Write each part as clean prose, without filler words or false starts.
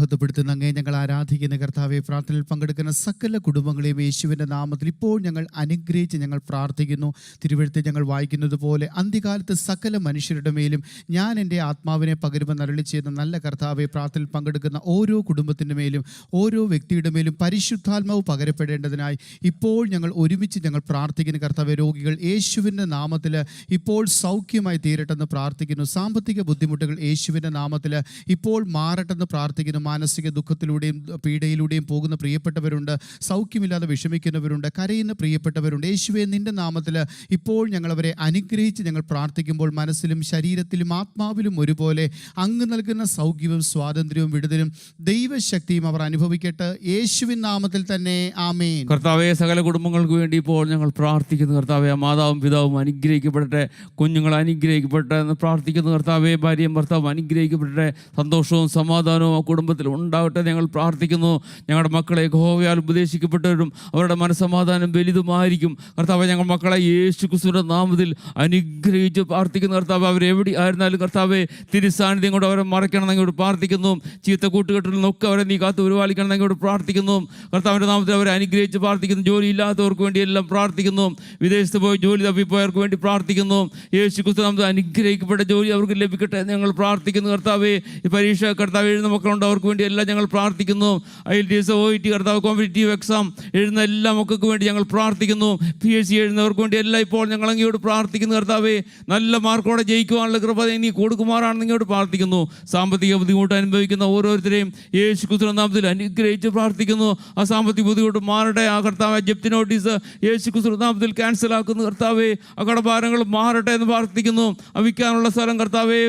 മഹത്വപ്പെടുത്തുന്ന അങ്ങേ ഞങ്ങൾ ആരാധിക്കുന്ന കർത്താവെ, പ്രാർത്ഥനയിൽ പങ്കെടുക്കുന്ന സകല കുടുംബങ്ങളെയും യേശുവിൻ്റെ നാമത്തിൽ ഇപ്പോൾ ഞങ്ങൾ അനുഗ്രഹിച്ച് ഞങ്ങൾ പ്രാർത്ഥിക്കുന്നു. തിരുവെഴുത്തിൽ ഞങ്ങൾ വായിക്കുന്നത് പോലെ അന്ത്യകാലത്ത് സകല മനുഷ്യരുടെ മേലും ഞാൻ എൻ്റെ ആത്മാവിനെ പകരുമെന്ന് അരുളി ചെയ്യുന്ന നല്ല കർത്താവെ, പ്രാർത്ഥനയിൽ പങ്കെടുക്കുന്ന ഓരോ കുടുംബത്തിൻ്റെ മേലും ഓരോ വ്യക്തിയുടെ മേലും പരിശുദ്ധാത്മാവ് പകരപ്പെടേണ്ടതിനായി ഇപ്പോൾ ഞങ്ങൾ ഒരുമിച്ച് ഞങ്ങൾ പ്രാർത്ഥിക്കുന്ന കർത്താവെ, രോഗികൾ യേശുവിൻ്റെ നാമത്തിൽ ഇപ്പോൾ സൗഖ്യമായി തീരട്ടെന്ന് പ്രാർത്ഥിക്കുന്നു. സാമ്പത്തിക ബുദ്ധിമുട്ടുകൾ യേശുവിൻ്റെ നാമത്തിൽ ഇപ്പോൾ മാറട്ടെന്ന് പ്രാർത്ഥിക്കുന്നു. മാനസിക ദുഃഖത്തിലൂടെയും പീഡയിലൂടെയും പോകുന്ന പ്രിയപ്പെട്ടവരുണ്ട്, സൗഖ്യമില്ലാതെ വിഷമിക്കുന്നവരുണ്ട്, കരയുന്ന പ്രിയപ്പെട്ടവരുണ്ട്. യേശുവേ, നിൻ്റെ നാമത്തിൽ ഇപ്പോൾ ഞങ്ങളവരെ അനുഗ്രഹിച്ച് ഞങ്ങൾ പ്രാർത്ഥിക്കുമ്പോൾ മനസ്സിലും ശരീരത്തിലും ആത്മാവിലും ഒരുപോലെ അങ്ങ് നൽകുന്ന സൗഖ്യവും സ്വാതന്ത്ര്യവും വിടുതലും ദൈവശക്തിയും അവർ അനുഭവിക്കട്ടെ. യേശുവിൻ നാമത്തിൽ തന്നെ ആമേൻ. കർത്താവെ, സകല കുടുംബങ്ങൾക്ക് വേണ്ടി ഇപ്പോൾ ഞങ്ങൾ പ്രാർത്ഥിക്കുന്നു. കർത്താവെ, മാതാവും പിതാവും അനുഗ്രഹിക്കപ്പെടട്ടെ, കുഞ്ഞുങ്ങൾ അനുഗ്രഹിക്കപ്പെടട്ടെ എന്ന് പ്രാർത്ഥിക്കുന്നു. കർത്താവെ, ഭാര്യയും ഭർത്താവും അനുഗ്രഹിക്കപ്പെടട്ടെ, സന്തോഷവും സമാധാനവും ആ കുടുംബത്തിൽ ഉണ്ടാകട്ടെ ഞങ്ങൾ പ്രാർത്ഥിക്കുന്നു. ഞങ്ങളുടെ മക്കളെ യഹോവയാൽ ഉപദേശിക്കപ്പെട്ടവരും അവരുടെ മനസ്സമാധാനം വലുതുമായിരിക്കും. കർത്താവ്, ഞങ്ങൾ മക്കളെ യേശു ക്രിസ്തുവിന്റെ നാമത്തിൽ അനുഗ്രഹിച്ച് പ്രാർത്ഥിക്കുന്നു. കർത്താവ്, അവരെവിടെ ആയിരുന്നാലും കർത്താവെ, തിരുസാന്നിധ്യം കൊണ്ട് അവരെ മറയ്ക്കണം എന്നോട് പ്രാർത്ഥിക്കുന്നു. ചീത്ത കൂട്ടുകെട്ടിൽ നിന്നൊക്കെ അവരെ നീ കാത്ത് പരിപാലിക്കണം എന്നോട് പ്രാർത്ഥിക്കുന്നു. കർത്താവിൻ്റെ നാമത്തിൽ അവരെ അനുഗ്രഹിച്ച് പ്രാർത്ഥിക്കുന്നു. ജോലി ഇല്ലാത്തവർക്ക് വേണ്ടി എല്ലാം പ്രാർത്ഥിക്കുന്നു. വിദേശത്ത് പോയി ജോലി തപ്പിപ്പോയവർക്ക് വേണ്ടി പ്രാർത്ഥിക്കുന്നു. യേശു ക്രിസ്തു നാമത്തിൽ അനുഗ്രഹിക്കപ്പെട്ട ജോലി അവർക്ക് ലഭിക്കട്ടെ ഞങ്ങൾ പ്രാർത്ഥിക്കുന്നു. കർത്താവെ, ഈ പരീക്ഷ കർത്താവ് എഴുതുന്ന മക്കളുണ്ട്, അവർക്ക് വേണ്ടി എല്ലാം ഞങ്ങൾ പ്രാർത്ഥിക്കുന്നു. IELTS, OET കർത്താവ്, കോമ്പറ്റീറ്റീവ് എക്സാം എഴുതുന്ന എല്ലാ മക്കൾക്ക് വേണ്ടി ഞങ്ങൾ പ്രാർത്ഥിക്കുന്നു. PSC എഴുതുന്നവർക്ക് വേണ്ടി എല്ലാം ഇപ്പോൾ ഞങ്ങൾ അങ്ങോട്ട് പ്രാർത്ഥിക്കുന്നു. കർത്താവെ, നല്ല മാർക്കോടെ ജയിക്കുവാനുള്ള കൃപ നീ കൊടുക്കുമാറാണെന്ന് ഇങ്ങോട്ട് പ്രാർത്ഥിക്കുന്നു. സാമ്പത്തിക ബുദ്ധിമുട്ട് അനുഭവിക്കുന്ന ഓരോരുത്തരെയും യേശു ക്രിസ്തുവിന്റെ നാമത്തിൽ അനുഗ്രഹിച്ച് പ്രാർത്ഥിക്കുന്നു. ആ സാമ്പത്തിക ബുദ്ധിമുട്ട് മാറട്ടെ. ആ കർത്താവ് ജപ്തി നോട്ടീസ് യേശു ക്രിസ്തുവിന്റെ നാമത്തിൽ ക്യാൻസൽ ആക്കുന്നു. കർത്താവെ, ആ കടഭാരങ്ങൾ മാറട്ടെ എന്ന് പ്രാർത്ഥിക്കുന്നു. വിൽക്കാനുള്ള സ്ഥലം കർത്താവെ,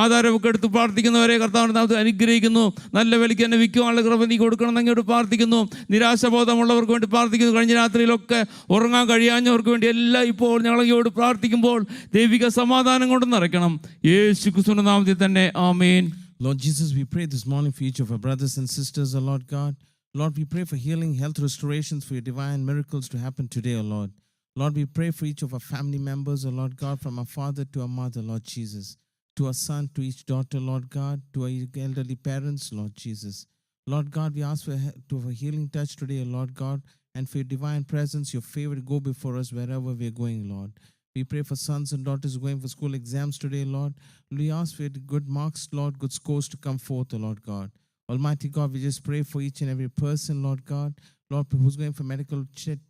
ആധാരമൊക്കെ എടുത്ത് പ്രാർത്ഥിക്കുന്നവരെ കർത്താവിന്റെ നാമത്തിൽ അനുഗ്രഹിക്കുന്നു. നല്ല വിലയ്ക്ക് തന്നെ വിൽക്കുവാനുള്ള കൃപ നീ കൊടുക്കണം എന്നങ്ങോട്ട് പ്രാർത്ഥിക്കുന്നു. നിരാശബോധമുള്ളവർക്ക് വേണ്ടി പ്രാർത്ഥിക്കുന്നു. കഴിഞ്ഞ രാത്രിയിലൊക്കെ ഉറങ്ങാൻ കഴിയാഞ്ഞവർക്ക് വേണ്ടി എല്ലാം ഇപ്പോൾ ഞങ്ങളോട് പ്രാർത്ഥിക്കുമ്പോൾ ദൈവിക സമാധാനം കൊണ്ട് നിറയ്ക്കണം. യേശു ക്രിസ്തുവിന്റെ നാമത്തിൽ തന്നെ ആമേൻ. Lord Jesus, we pray this morning for each of our brothers and sisters, O Lord God. Lord, we pray for healing, health restorations, for your divine miracles to happen today, O Lord. Lord, we pray for each of our family members, O Lord God, from our father to our mother, Lord Jesus, to our son, to each daughter, Lord God, to our elderly parents, Lord Jesus. Lord God, we ask for a healing touch today, Lord God, and for your divine presence, your favor go before us wherever we are going, Lord. We pray for sons and daughters going for school exams today, Lord. We ask for good marks, Lord, good scores to come forth, Lord God. Almighty God, we just pray for each and every person, Lord God, Lord, who's going for medical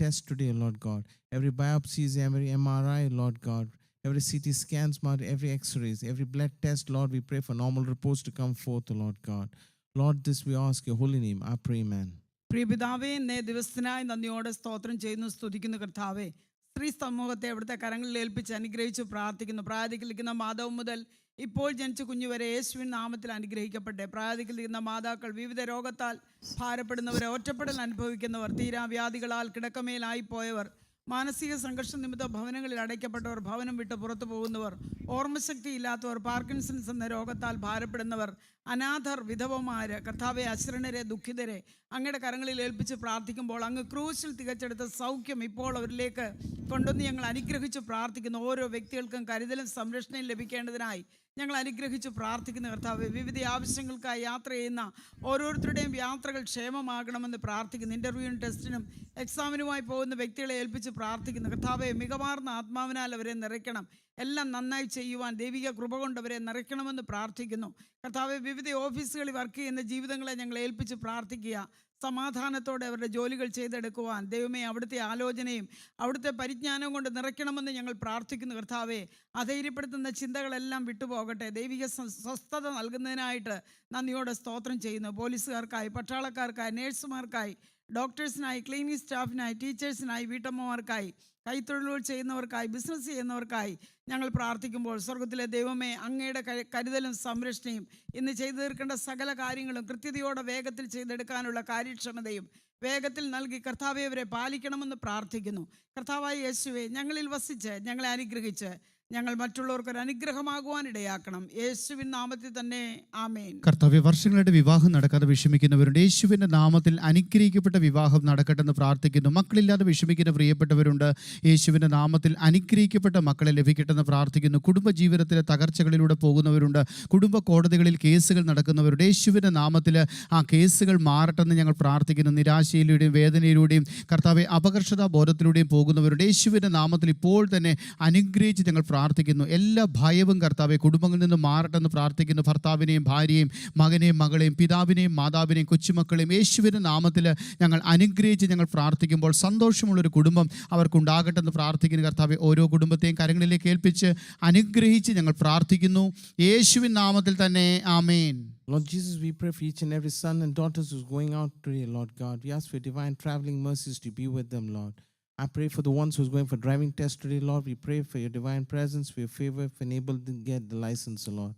test today, Lord God. Every biopsies, every MRI, Lord God. Every CT scans, every x-rays, every blood test, Lord, we pray for normal reports to come forth, Lord God. Lord, this we ask your holy name. I pray, amen. പ്രിയപിതാവേ, ഇന്നേ ദിവസത്തിനായി നന്ദിയോടെ സ്തോത്രം ചെയ്യുന്നു, സ്തുതിക്കുന്നു. കർത്താവേ, സ്ത്രീ സമൂഹത്തെ അവിടുത്തെ കരങ്ങളിൽ ഏൽപ്പിച്ച് അനുഗ്രഹിച്ച് പ്രാർത്ഥിക്കുന്നു. പ്രായത്തിലിരിക്കുന്ന മാതാവ് മുതൽ ഇപ്പോൾ ജനിച്ച കുഞ്ഞുവരെ യേശുവിൻ നാമത്തിൽ അനുഗ്രഹിക്കട്ടെ. പ്രായത്തിലിരിക്കുന്ന മാതാക്കൾ, വിവിധ രോഗത്താൽ ഭാരപ്പെടുന്നവർ, ഒറ്റപ്പെടൽ അനുഭവിക്കുന്നവർ, തീരാവ്യാധികളാൽ കിടക്കമേലായി പോയവർ, മാനസിക സംഘർഷ നിമിത്ത ഭവനങ്ങളിൽ അടയ്ക്കപ്പെട്ടവർ, ഭവനം വിട്ട് പുറത്തു പോകുന്നവർ, ഓർമ്മശക്തി ഇല്ലാത്തവർ, പാർക്കിൻസൺസ് എന്ന രോഗത്താൽ ഭാരപ്പെടുന്നവർ, അനാഥർ, വിധവമാര്, കർത്താവെ, അശരണരെ, ദുഃഖിതരെ അങ്ങയുടെ കരങ്ങളിൽ ഏൽപ്പിച്ച് പ്രാർത്ഥിക്കുമ്പോൾ അങ്ങ് ക്രൂശിൽ തികച്ചെടുത്ത സൗഖ്യം ഇപ്പോൾ അവരിലേക്ക് കൊണ്ടുവന്ന് ഞങ്ങൾ അനുഗ്രഹിച്ച് പ്രാർത്ഥിക്കുന്നു. ഓരോ വ്യക്തികൾക്കും കരുതലും സംരക്ഷണയും ലഭിക്കേണ്ടതിനായി ഞങ്ങൾ അനുഗ്രഹിച്ച് പ്രാർത്ഥിക്കുന്ന കർത്താവെ, വിവിധ ആവശ്യങ്ങൾക്കായി യാത്ര ചെയ്യുന്ന ഓരോരുത്തരുടെയും യാത്രകൾ ക്ഷേമമാകണമെന്ന് പ്രാർത്ഥിക്കുന്നു. ഇൻ്റർവ്യൂവിനും ടെസ്റ്റിനും എക്സാമിനുമായി പോകുന്ന വ്യക്തികളെ ഏൽപ്പിച്ച് പ്രാർത്ഥിക്കുന്നു. കർത്താവെ, മികവാർന്ന ആത്മാവിനാൽ അവരെ നിറയ്ക്കണം. എല്ലാം നന്നായി ചെയ്യുവാൻ ദൈവിക കൃപ കൊണ്ടവരെ നിറയ്ക്കണമെന്ന് പ്രാർത്ഥിക്കുന്നു. കർത്താവെ, വിവിധ ഓഫീസുകളിൽ വർക്ക് ചെയ്യുന്ന ജീവിതങ്ങളെ ഞങ്ങൾ ഏൽപ്പിച്ച് പ്രാർത്ഥിക്കുക. സമാധാനത്തോടെ അവരുടെ ജോലികൾ ചെയ്തെടുക്കുവാൻ ദൈവമേ, അവിടുത്തെ ആലോചനയും അവിടുത്തെ പരിജ്ഞാനവും കൊണ്ട് നിറയ്ക്കണമെന്ന് ഞങ്ങൾ പ്രാർത്ഥിക്കുന്നു. കർത്താവെ, അധൈര്യപ്പെടുത്തുന്ന ചിന്തകളെല്ലാം വിട്ടുപോകട്ടെ. ദൈവിക സ്വസ്ഥത നൽകുന്നതിനായിട്ട് നന്ദിയോടെ സ്തോത്രം ചെയ്യുന്നു. പോലീസുകാർക്കായി, പട്ടാളക്കാർക്കായി, നേഴ്സുമാർക്കായി, ഡോക്ടേഴ്സിനായി, ക്ലീനിങ് സ്റ്റാഫിനായി, ടീച്ചേഴ്സിനായി, വീട്ടമ്മമാർക്കായി, കൈത്തൊഴിലുകൾ ചെയ്യുന്നവർക്കായി, ബിസിനസ് ചെയ്യുന്നവർക്കായി ഞങ്ങൾ പ്രാർത്ഥിക്കുമ്പോൾ സ്വർഗത്തിലെ ദൈവമേ, അങ്ങയുടെ കരുതലും സംരക്ഷണയും ഇന്ന് ചെയ്തു തീർക്കേണ്ട സകല കാര്യങ്ങളും കൃത്യതയോടെ വേഗത്തിൽ ചെയ്തെടുക്കാനുള്ള കാര്യക്ഷമതയും വേഗത്തിൽ നൽകി കർത്താവെ അവരെ പാലിക്കണമെന്ന് പ്രാർത്ഥിക്കുന്നു. കർത്താവായ യേശുവേ, ഞങ്ങളിൽ വസിച്ച് ഞങ്ങളെ അനുഗ്രഹിച്ച് ഞങ്ങൾ മറ്റുള്ളവർക്ക് ഒരു അനുഗ്രഹമാകുവാൻ ഇടയാക്കണം. യേശുവിൻ നാമത്തിൽ തന്നെ ആമേൻ. കർത്താവ്യ വർഷങ്ങളുടെ വിവാഹം നടക്കാതെ വിഷമിക്കുന്നവരുണ്ട്. യേശുവിൻ്റെ നാമത്തിൽ അനുഗ്രഹിക്കപ്പെട്ട വിവാഹം നടക്കട്ടെ എന്ന് പ്രാർത്ഥിക്കുന്നു. മക്കളില്ലാതെ വിഷമിക്കുന്ന പ്രിയപ്പെട്ടവരുണ്ട്. യേശുവിൻ്റെ നാമത്തിൽ അനുഗ്രഹിക്കപ്പെട്ട മക്കളെ ലഭിക്കട്ടെ എന്ന് പ്രാർത്ഥിക്കുന്നു. കുടുംബജീവിതത്തിലെ തകർച്ചകളിലൂടെ പോകുന്നവരുണ്ട്. കുടുംബ കോടതികളിൽ കേസുകൾ നടക്കുന്നവരുണ്ട്. യേശുവിൻ്റെ നാമത്തിൽ ആ കേസുകൾ മാറട്ടെന്ന് ഞങ്ങൾ പ്രാർത്ഥിക്കുന്നു. നിരാശയിലൂടെയും വേദനയിലൂടെയും കർത്താവെ അപകർഷതാ ബോധത്തിലൂടെയും പോകുന്നവരുണ്ട്. യേശുവിൻ്റെ നാമത്തിൽ ഇപ്പോൾ തന്നെ അനുഗ്രഹിച്ച് ഞങ്ങൾ പ്രാർത്ഥിക്കുന്നു. എല്ലാ ഭയവും കർത്താവെ കുടുംബങ്ങളിൽ നിന്ന് മാറട്ടെന്ന് പ്രാർത്ഥിക്കുന്നു. ഭർത്താവിനെയും ഭാര്യയെയും മകനെയും മകളെയും പിതാവിനെയും മാതാവിനെയും കൊച്ചുമക്കളെയും യേശുവിൻ്റെ നാമത്തിൽ ഞങ്ങൾ അനുഗ്രഹിച്ച് ഞങ്ങൾ പ്രാർത്ഥിക്കുമ്പോൾ സന്തോഷമുള്ളൊരു കുടുംബം അവർക്കുണ്ടാകട്ടെന്ന് പ്രാർത്ഥിക്കുന്നു. കർത്താവെ ഓരോ കുടുംബത്തെയും കരങ്ങളിലേക്ക് ഏൽപ്പിച്ച് അനുഗ്രഹിച്ച് ഞങ്ങൾ പ്രാർത്ഥിക്കുന്നു. യേശുവിൻ നാമത്തിൽ തന്നെ ആമേൻ. Lord Jesus, we pray for each and every son and daughters who's going out today, Lord God. We ask for divine traveling mercies to be with them, Lord. I pray for the ones who's going for driving test today, Lord. We pray for your divine presence, for your favor, for enable them to get the license, Lord.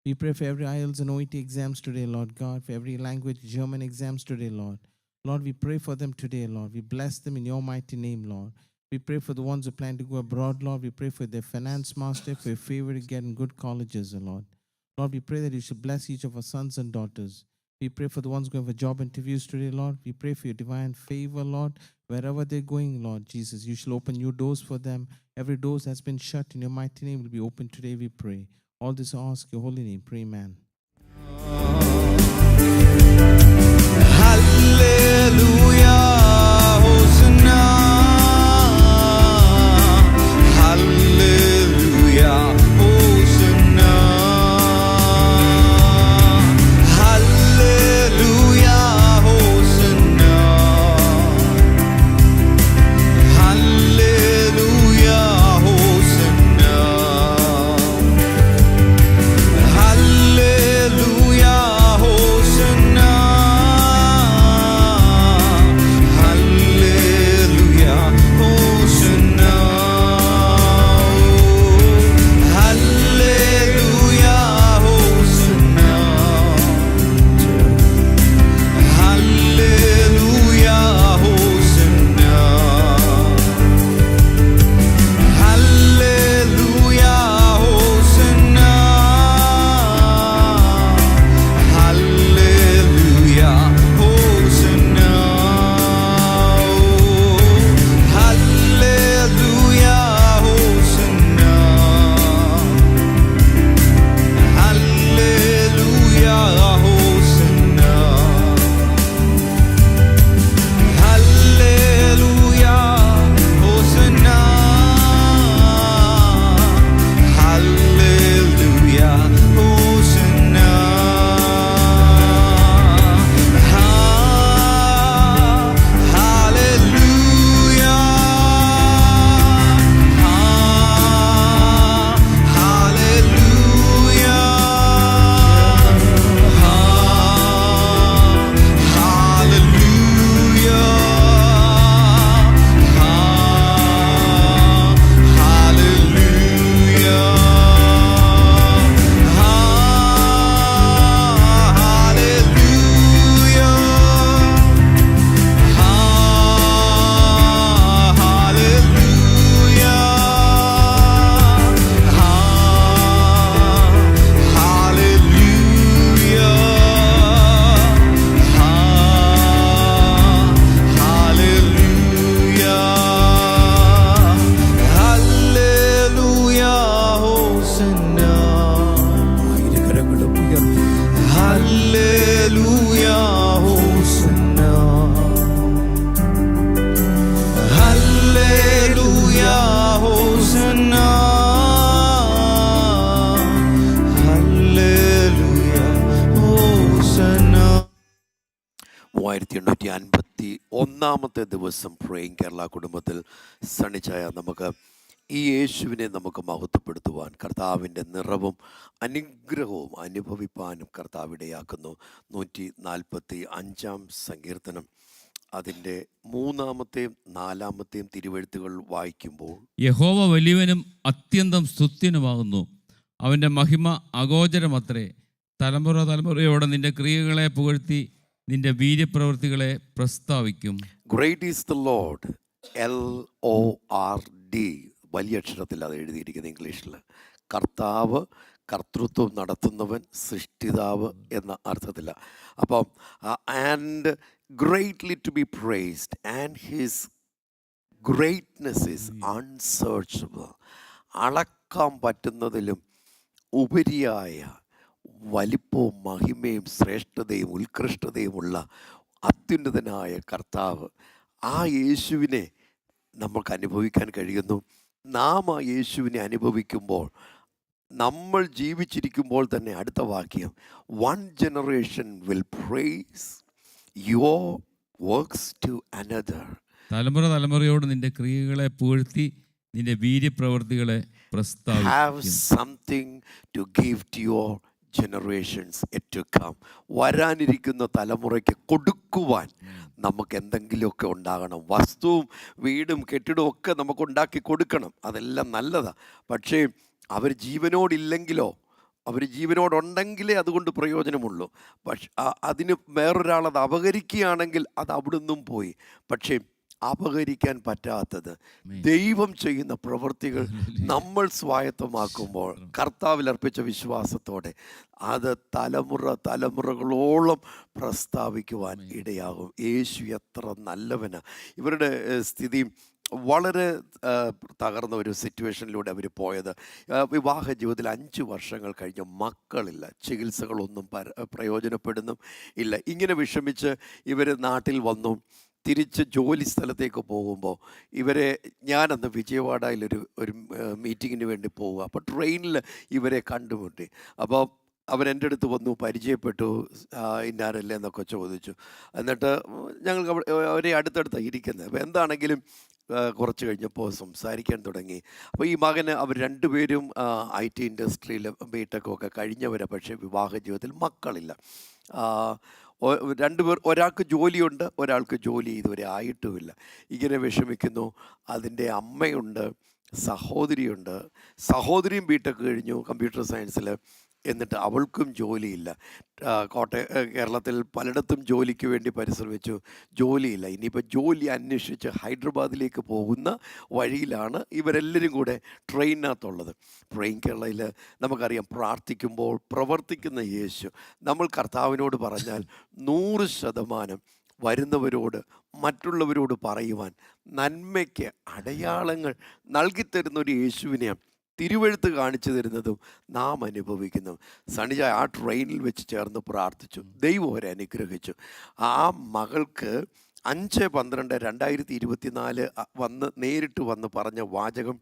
We pray for every IELTS and OET exams today, Lord God, for every language German exams today, Lord. Lord, we pray for them today, Lord. We bless them in your mighty name, Lord. We pray for the ones who plan to go abroad, Lord. We pray for their finance master, for your favor to get in good colleges, Lord. Lord, we pray that you should bless each of our sons and daughters. We pray for the ones going for job interviews today, Lord. We pray for your divine favor, Lord. Wherever they're going, Lord Jesus, you shall open new doors for them. Every door that's been shut in your mighty name will be opened today, we pray. All this I ask your holy name. Pray, amen. Hallelujah, Hosanna. Hallelujah, Hosanna. Hallelujah, Hosanna. Hallelujah, Hosanna. Hallelujah, Hosanna. ഒന്നാമത്തെ ദിവസം praying Kerala കുടുംബത്തിൽ സണ്ണിച്ചായ നമുക്ക് ഈ യേശുവിനെ നമുക്ക് മഹത്വപ്പെടുത്തുവാൻ കർത്താവിൻ്റെ നിറവും അനുഗ്രഹവും അനുഭവിപ്പാനും കർത്താവിടയാക്കുന്നു. 145 സങ്കീർത്തനം അതിൻ്റെ 3-ാമത്തെയും 4-ാമത്തെയും തിരുവെഴുത്തുകൾ വായിക്കുമ്പോൾ, യഹോവ വലിയവനും അത്യന്തം സ്തുത്യനുമാകുന്നു, അവൻ്റെ മഹിമ അഗോചരമത്രേ. തലമുറ തലമുറയോടെ നിന്റെ ക്രിയകളെ പുകഴ്ത്തി നിന്റെ വീര്യപ്രവൃത്തികളെ പ്രസ്താവിക്കും. Great is the Lord, LORD. വലിയ അക്ഷരത്തിൽ അത് എഴുതിയിരിക്കുന്നത് ഇംഗ്ലീഷിൽ. കർത്താവ് കർത്തൃത്വം നടത്തുന്നവൻ, സൃഷ്ടിതാവ് എന്ന അർത്ഥത്തില്ല. അപ്പം and greatly to be praised and his greatness is unsearchable. അളക്കാൻ പറ്റുന്നതിലും ഉപരിയായ വലിപ്പവും മഹിമയും ശ്രേഷ്ഠതയും ഉത്കൃഷ്ടതയുമുള്ള അത്യുന്നതനായ കർത്താവ്, ആ യേശുവിനെ നമുക്ക് അനുഭവിക്കാൻ കഴിയുന്നു. നാം ആ യേശുവിനെ അനുഭവിക്കുമ്പോൾ, നമ്മൾ ജീവിച്ചിരിക്കുമ്പോൾ തന്നെ, അടുത്ത വാക്യം, one generation will praise your works to another. തലമുറ തലമുറയോട് നിന്റെ ക്രിയകളെ പുകഴ്ത്തി നിന്റെ വീര്യപ്രവൃത്തികളെ Have പ്രസ്താവിക്കും. something to give to your generations yet to come. വരാനിരിക്കുന്ന തലമുറയ്ക്ക് കൊടുക്കുവാൻ നമുക്ക് എന്തെങ്കിലുമൊക്കെ ഉണ്ടാകണം. വസ്തുവും വീടും കെട്ടിടവും ഒക്കെ നമുക്ക് ഉണ്ടാക്കി കൊടുക്കണം, അതെല്ലാം നല്ലതാണ്. പക്ഷേ അവർ ജീവനോടില്ലെങ്കിലോ, അവർ ജീവനോടുണ്ടെങ്കിലേ അതുകൊണ്ട് പ്രയോജനമുള്ളൂ. പക്ഷെ അതിന് വേറൊരാളത് അപഹരിക്കുകയാണെങ്കിൽ അത് അവിടുന്നും പോയി. പക്ഷേ അപഹരിക്കാൻ പറ്റാത്തത് ദൈവം ചെയ്യുന്ന പ്രവൃത്തികൾ നമ്മൾ സ്വായത്തമാക്കുമ്പോൾ, കർത്താവിൽ അർപ്പിച്ച വിശ്വാസത്തോടെ അത് തലമുറകളോളം പ്രസ്താവിക്കുവാൻ ഇടയാകും. യേശു എത്ര നല്ലവനാണ്. ഇവരുടെ സ്ഥിതി വളരെ തകർന്ന ഒരു സിറ്റുവേഷനിലൂടെ അവർ പോയത്. വിവാഹ ജീവിതത്തിൽ 5 വർഷങ്ങൾ കഴിഞ്ഞ് മക്കളില്ല, ചികിത്സകളൊന്നും പ്രയോജനപ്പെടുന്നും ഇല്ല. ഇങ്ങനെ വിഷമിച്ച് ഇവർ നാട്ടിൽ വന്നു. തിരിച്ച് ജോലി സ്ഥലത്തേക്ക് പോകുമ്പോൾ ഇവരെ, ഞാനന്ന് വിജയവാഡയിലൊരു മീറ്റിങ്ങിന് വേണ്ടി പോവുക. അപ്പോൾ ട്രെയിനിൽ ഇവരെ കണ്ടുമുട്ടി. അപ്പോൾ അവരെൻ്റെ അടുത്ത് വന്നു, പരിചയപ്പെട്ടു, ഇന്നാരല്ലേ എന്നൊക്കെ ചോദിച്ചു. എന്നിട്ട് ഞങ്ങൾക്ക് അവരെ അടുത്തടുത്താണ് ഇരിക്കുന്നത്. അപ്പോൾ എന്താണെങ്കിലും കുറച്ച് കഴിഞ്ഞപ്പോൾ സംസാരിക്കാൻ തുടങ്ങി. അപ്പോൾ ഈ മകന്, അവർ രണ്ടുപേരും IT ഇൻഡസ്ട്രിയിൽ ബിടെക്കൊക്കെ കഴിഞ്ഞവരാണ്. പക്ഷേ വിവാഹ ജീവിതത്തിൽ മക്കളില്ല. രണ്ടുപേർ, ഒരാൾക്ക് ജോലിയുണ്ട്, ഒരാൾക്ക് ജോലി ഇതുവരെ ആയിട്ടുമില്ല. ഇങ്ങനെ വിഷമിക്കുന്നു. അതിൻ്റെ അമ്മയുണ്ട്, സഹോദരിയുണ്ട്. സഹോദരിയും ബിടെക്ക് കഴിഞ്ഞു കമ്പ്യൂട്ടർ സയൻസിൽ. എന്നിട്ട് അവൾക്കും ജോലിയില്ല. കേരളത്തിൽ പലയിടത്തും ജോലിക്ക് വേണ്ടി പരിശ്രമിച്ചു, ജോലിയില്ല. ഇനിയിപ്പോൾ ജോലി അന്വേഷിച്ച് ഹൈദരാബാദിലേക്ക് പോകുന്ന വഴിയിലാണ് ഇവരെല്ലാവരും കൂടെ ട്രെയിനകത്തുള്ളത്. ട്രെയിൻ കേരളയിൽ നമുക്കറിയാം, പ്രാർത്ഥിക്കുമ്പോൾ പ്രവർത്തിക്കുന്ന യേശു. നമ്മൾ കർത്താവിനോട് പറഞ്ഞാൽ 100% വരുന്നവരോട്, മറ്റുള്ളവരോട് പറയുവാൻ നന്മയ്ക്ക് അടയാളങ്ങൾ നൽകിത്തരുന്നൊരു യേശുവിനെയാണ് തിരുവെഴുത്ത് കാണിച്ചു തരുന്നതും നാം അനുഭവിക്കുന്നതും. സണിജ ആ ട്രെയിനിൽ വെച്ച് ചേർന്ന് പ്രാർത്ഥിച്ചു, ദൈവം അവരെ അനുഗ്രഹിച്ചു. ആ മകൾക്ക് 5/12/2024 നേരിട്ട് വന്ന് പറഞ്ഞ വാചകം,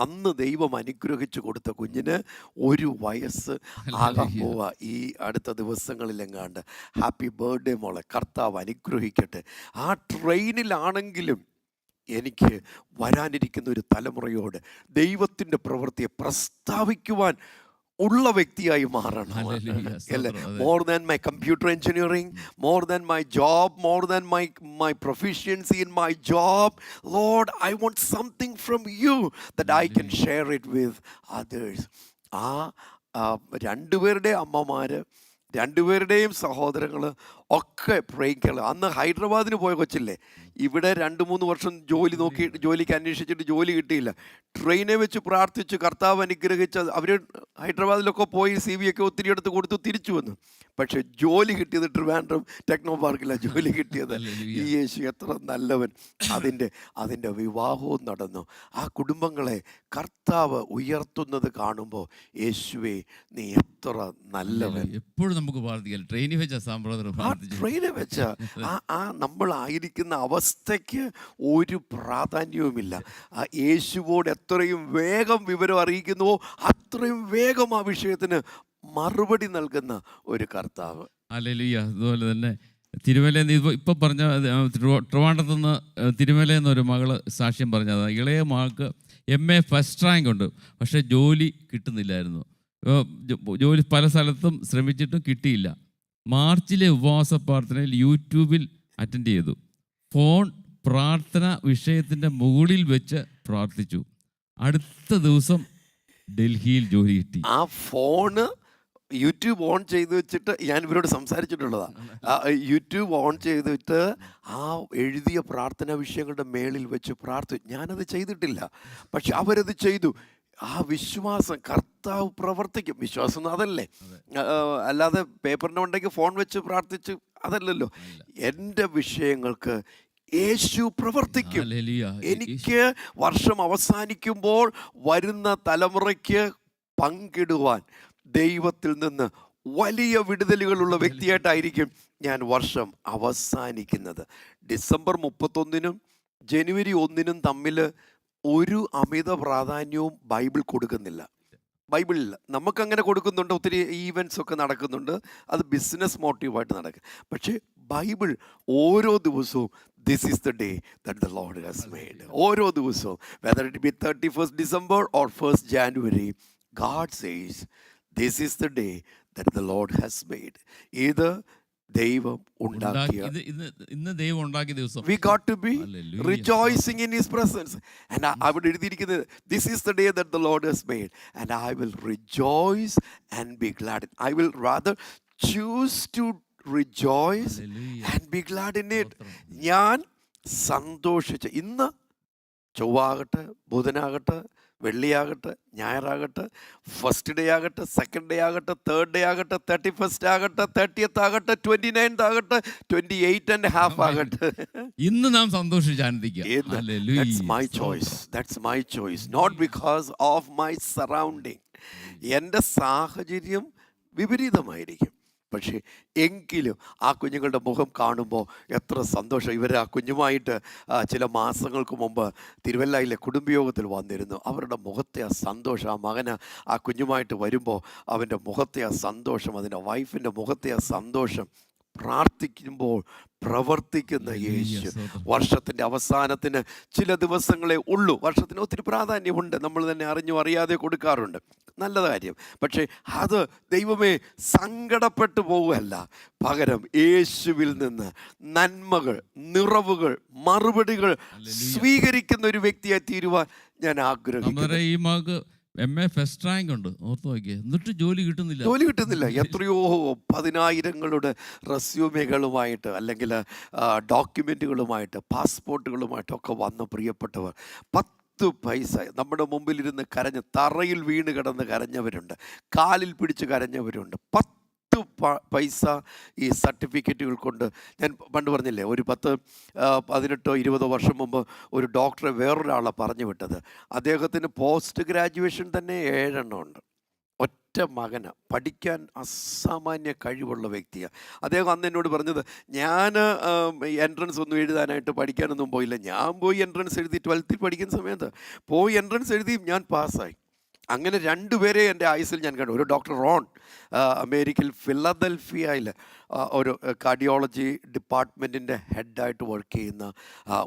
അന്ന് ദൈവം അനുഗ്രഹിച്ചു കൊടുത്ത കുഞ്ഞിന് 1 വയസ്സ് ആകാൻ പോവാ ഈ അടുത്ത ദിവസങ്ങളിലെങ്ങാണ്ട്. ഹാപ്പി ബർത്ത്ഡേ മോളെ, കർത്താവ് അനുഗ്രഹിക്കട്ടെ. ആ ട്രെയിനിലാണെങ്കിലും എനിക്ക് വരാനിരിക്കുന്ന ഒരു തലമുറയോട് ദൈവത്തിൻ്റെ പ്രവൃത്തിയെ പ്രസ്താവിക്കുവാൻ ഉള്ള വ്യക്തിയായി മാറണം. അല്ലേ? More than my computer engineering, more than my job, more than my proficiency in my job, Lord I won't something from you that I can share it with others. ആ രണ്ടുപേരുടെ അമ്മമാർ, രണ്ടുപേരുടെയും സഹോദരങ്ങൾ ഒക്കെ പ്രേക്കള്. അന്ന് ഹൈദരാബാദിന് പോയ കൊച്ചില്ലേ, ഇവിടെ 2-3 വർഷം ജോലിക്ക് അന്വേഷിച്ചിട്ട് ജോലി കിട്ടിയില്ല. ട്രെയിനെ വെച്ച് പ്രാർത്ഥിച്ചു, കർത്താവ് അനുഗ്രഹിച്ച അവർ ഹൈദരാബാദിലൊക്കെ പോയി CV ഒക്കെ ഒത്തിരി എടുത്ത് കൊടുത്തു, തിരിച്ചു വന്നു. പക്ഷെ ജോലി കിട്ടിയത് ട്രിവാൻഡ്രം ടെക്നോ പാർക്കിലാണ് ജോലി കിട്ടിയത്. ഈ യേശു എത്ര നല്ലവൻ. അതിൻ്റെ വിവാഹവും നടന്നു. ആ കുടുംബങ്ങളെ കർത്താവ് ഉയർത്തുന്നത് കാണുമ്പോൾ, യേശുവേ നീ എത്ര നല്ലവൻ. എപ്പോഴും നമുക്ക് പ്രാർത്ഥിക്കാം. ട്രെയിനിൽ വെച്ച ട്രെയിനെ വെച്ച ആ നമ്മളായിരിക്കുന്ന അവസ്ഥയ്ക്ക് ഒരു പ്രാധാന്യവുമില്ല. ആ യേശുവോട് എത്രയും വേഗം വിവരം അറിയിക്കുന്നുവോ അത്രയും വേഗം ആ വിഷയത്തിന് മറുപടി നൽകുന്ന ഒരു കർത്താവ്. ഹല്ലേലൂയ. അതുപോലെ തന്നെ തിരുമലയിൽ ഇപ്പം പറഞ്ഞ ട്രിവാൻഡ്രത്ത് നിന്ന് തിരുമലയെന്നൊരു മകള് സാക്ഷ്യം പറഞ്ഞത്, ഇളയ മകൾക്ക് MA ഫസ്റ്റ് റാങ്ക് ഉണ്ട്, പക്ഷേ ജോലി കിട്ടുന്നില്ലായിരുന്നു. ജോലി പല സ്ഥലത്തും ശ്രമിച്ചിട്ടും കിട്ടിയില്ല. മാർച്ചിലെ ഉപവാസ പ്രാർത്ഥനയിൽ യൂട്യൂബിൽ അറ്റൻഡ് ചെയ്തു. ഫോൺ പ്രാർത്ഥന വിഷയത്തിൻ്റെ മുകളിൽ വെച്ച് പ്രാർത്ഥിച്ചു. അടുത്ത ദിവസം ഡൽഹിയിൽ ജോലി കിട്ടി. ആ ഫോണ് യൂട്യൂബ് ഓൺ ചെയ്ത് വെച്ചിട്ട് ഞാൻ ഇവരോട് സംസാരിച്ചിട്ടുള്ളതാണ്. യൂട്യൂബ് ഓൺ ചെയ്തിട്ട് ആ എഴുതിയ പ്രാർത്ഥനാ വിഷയങ്ങളുടെ മേളിൽ വെച്ച് ഞാനത് ചെയ്തിട്ടില്ല, പക്ഷെ അവരത് ചെയ്തു. ആ വിശ്വാസം, കർത്താവ് പ്രവർത്തിക്കും. വിശ്വാസം അതല്ലേ, അല്ലാതെ പേപ്പറിൻ്റെ ഉണ്ടെങ്കിൽ ഫോൺ വെച്ച് പ്രാർത്ഥിച്ച് അതല്ലല്ലോ. എൻ്റെ വിഷയങ്ങൾക്ക് യേശു പ്രവർത്തിക്കും. എനിക്ക് വർഷം അവസാനിക്കുമ്പോൾ വരുന്ന തലമുറയ്ക്ക് പങ്കിടുവാൻ ദൈവത്തിൽ നിന്ന് വലിയ വിടുതലുകളുള്ള വ്യക്തിയായിട്ടായിരിക്കും ഞാൻ വർഷം അവസാനിക്കുന്നത്. ഡിസംബർ 31-നും ജനുവരി 1-നും തമ്മിൽ ഒരു അമിത പ്രാധാന്യവും ബൈബിൾ കൊടുക്കുന്നില്ല. ബൈബിളിൽ നമുക്കങ്ങനെ കൊടുക്കുന്നുണ്ട്, ഒത്തിരി ഈവൻറ്റ്സ് ഒക്കെ നടക്കുന്നുണ്ട്, അത് ബിസിനസ് മോട്ടീവായിട്ട് നടക്കും. പക്ഷേ ബൈബിൾ ഓരോ ദിവസവും this is the day that the Lord has made. ഓരോ ദിവസവും, whether it be 31st December or 1st January, God says this is the day that the Lord has made. ഇത് ദൈവം ഉണ്ടാക്കിയ, ഇന്ന് ദൈവം ഉണ്ടാക്കിയ ദിവസം. We got to be Hallelujah. rejoicing in His presence. And അവിടെ എഴുതിയിരിക്കുന്നത് this is the day that the Lord has made and I will rejoice and be glad. I will rather choose to rejoice Hallelujah. and be glad in it. ഞാൻ സന്തോഷിച്ച്, ഇന്ന് ചൊവ്വാകട്ടെ, ബുധനാകട്ടെ, വെള്ളിയാകട്ടെ, ഞായറാകട്ടെ, first day ആകട്ടെ, second day ആകട്ടെ, third day ആകട്ടെ, 31st ആകട്ടെ, 30th ആകട്ടെ, 29th ആകട്ടെ, 28.5 ആകട്ടെ, ഇന്ന് നാം സന്തോഷിച്ച് ആനന്ദിക്കുക. That's my choice. That's my choice. Not because of my surrounding. എൻ്റെ സാഹചര്യം വിപരീതമായിരിക്കും, പക്ഷേ എങ്കിലും ആ കുഞ്ഞുങ്ങളുടെ മുഖം കാണുമ്പോൾ എത്ര സന്തോഷം. ഇവർ ആ കുഞ്ഞുമായിട്ട് ചില മാസങ്ങൾക്ക് മുമ്പ് തിരുവല്ലയിലെ കുടുംബയോഗത്തിൽ വന്നിരുന്നു. അവരുടെ മുഖത്തെ ആ സന്തോഷം, ആ മകന് ആ കുഞ്ഞുമായിട്ട് വരുമ്പോൾ അവൻ്റെ മുഖത്തെ ആ സന്തോഷം, അതിൻ്റെ വൈഫിൻ്റെ മുഖത്തെ ആ സന്തോഷം, പ്രാർത്ഥിക്കുമ്പോൾ പ്രവർത്തിക്കുന്ന യേശു. വർഷത്തിൻ്റെ അവസാനത്തിന് ചില ദിവസങ്ങളെ ഉള്ളൂ. വർഷത്തിന് ഒത്തിരി പ്രാധാന്യമുണ്ട്, നമ്മൾ തന്നെ അറിഞ്ഞും അറിയാതെ കൊടുക്കാറുണ്ട്, നല്ല കാര്യം. പക്ഷേ അത് ദൈവമേ സങ്കടപ്പെട്ടു പോവുകയല്ല, പകരം യേശുവിൽ നിന്ന് നന്മകൾ, നിറവുകൾ, മറുപടികൾ സ്വീകരിക്കുന്ന ഒരു വ്യക്തിയായി തീരുവാൻ ഞാൻ ആഗ്രഹിക്കുന്നു. ഈ മകൾക്ക് MA ഫസ്റ്റ് റാങ്ക് ഉണ്ട്, ഓർത്ത് നോക്കിയേ, എന്നിട്ട് ജോലി കിട്ടുന്നില്ല. എത്രയോ 10,000ങ്ങളുടെ റെസ്യൂമെകളുമായിട്ട് അല്ലെങ്കിൽ ഡോക്യുമെൻറ്റുകളുമായിട്ട്, പാസ്പോർട്ടുകളുമായിട്ടൊക്കെ വന്ന പ്രിയപ്പെട്ടവർ 10 പൈസ നമ്മുടെ മുമ്പിലിരുന്ന് കരഞ്ഞ്, തറയിൽ വീണ് കിടന്ന് കരഞ്ഞവരുണ്ട്, കാലിൽ പിടിച്ച് കരഞ്ഞവരുണ്ട്. 10 പൈസ ഈ സർട്ടിഫിക്കറ്റുകൾ കൊണ്ട്. ഞാൻ പണ്ട് പറഞ്ഞില്ലേ, ഒരു 10, 18, 20 വർഷം മുമ്പ് ഒരു ഡോക്ടറെ വേറൊരാളെ പറഞ്ഞു വിട്ടത്. അദ്ദേഹത്തിന് പോസ്റ്റ് ഗ്രാജുവേഷൻ തന്നെ 7 എണ്ണം ഉണ്ട്. ഒറ്റ മകന്, പഠിക്കാൻ അസാമാന്യ കഴിവുള്ള വ്യക്തിയാണ് അദ്ദേഹം. അന്ന് എന്നോട് പറഞ്ഞത്, ഞാൻ എൻട്രൻസ് ഒന്നും എഴുതാനായിട്ട് പഠിക്കാനൊന്നും പോയില്ല. ഞാൻ പോയി എൻട്രൻസ് എഴുതി, 12th പഠിക്കുന്ന സമയത്ത് പോയി എൻട്രൻസ് എഴുതി, ഞാൻ പാസ്സായി. അങ്ങനെ 2 പേരെ എൻ്റെ ആയുസിൽ ഞാൻ കണ്ടു. ഒരു ഡോക്ടർ റോൺ, അമേരിക്കയിൽ ഫിലദൽഫിയയിൽ ഒരു കാർഡിയോളജി ഡിപ്പാർട്ട്മെൻറ്റിൻ്റെ ഹെഡായിട്ട് വർക്ക് ചെയ്യുന്ന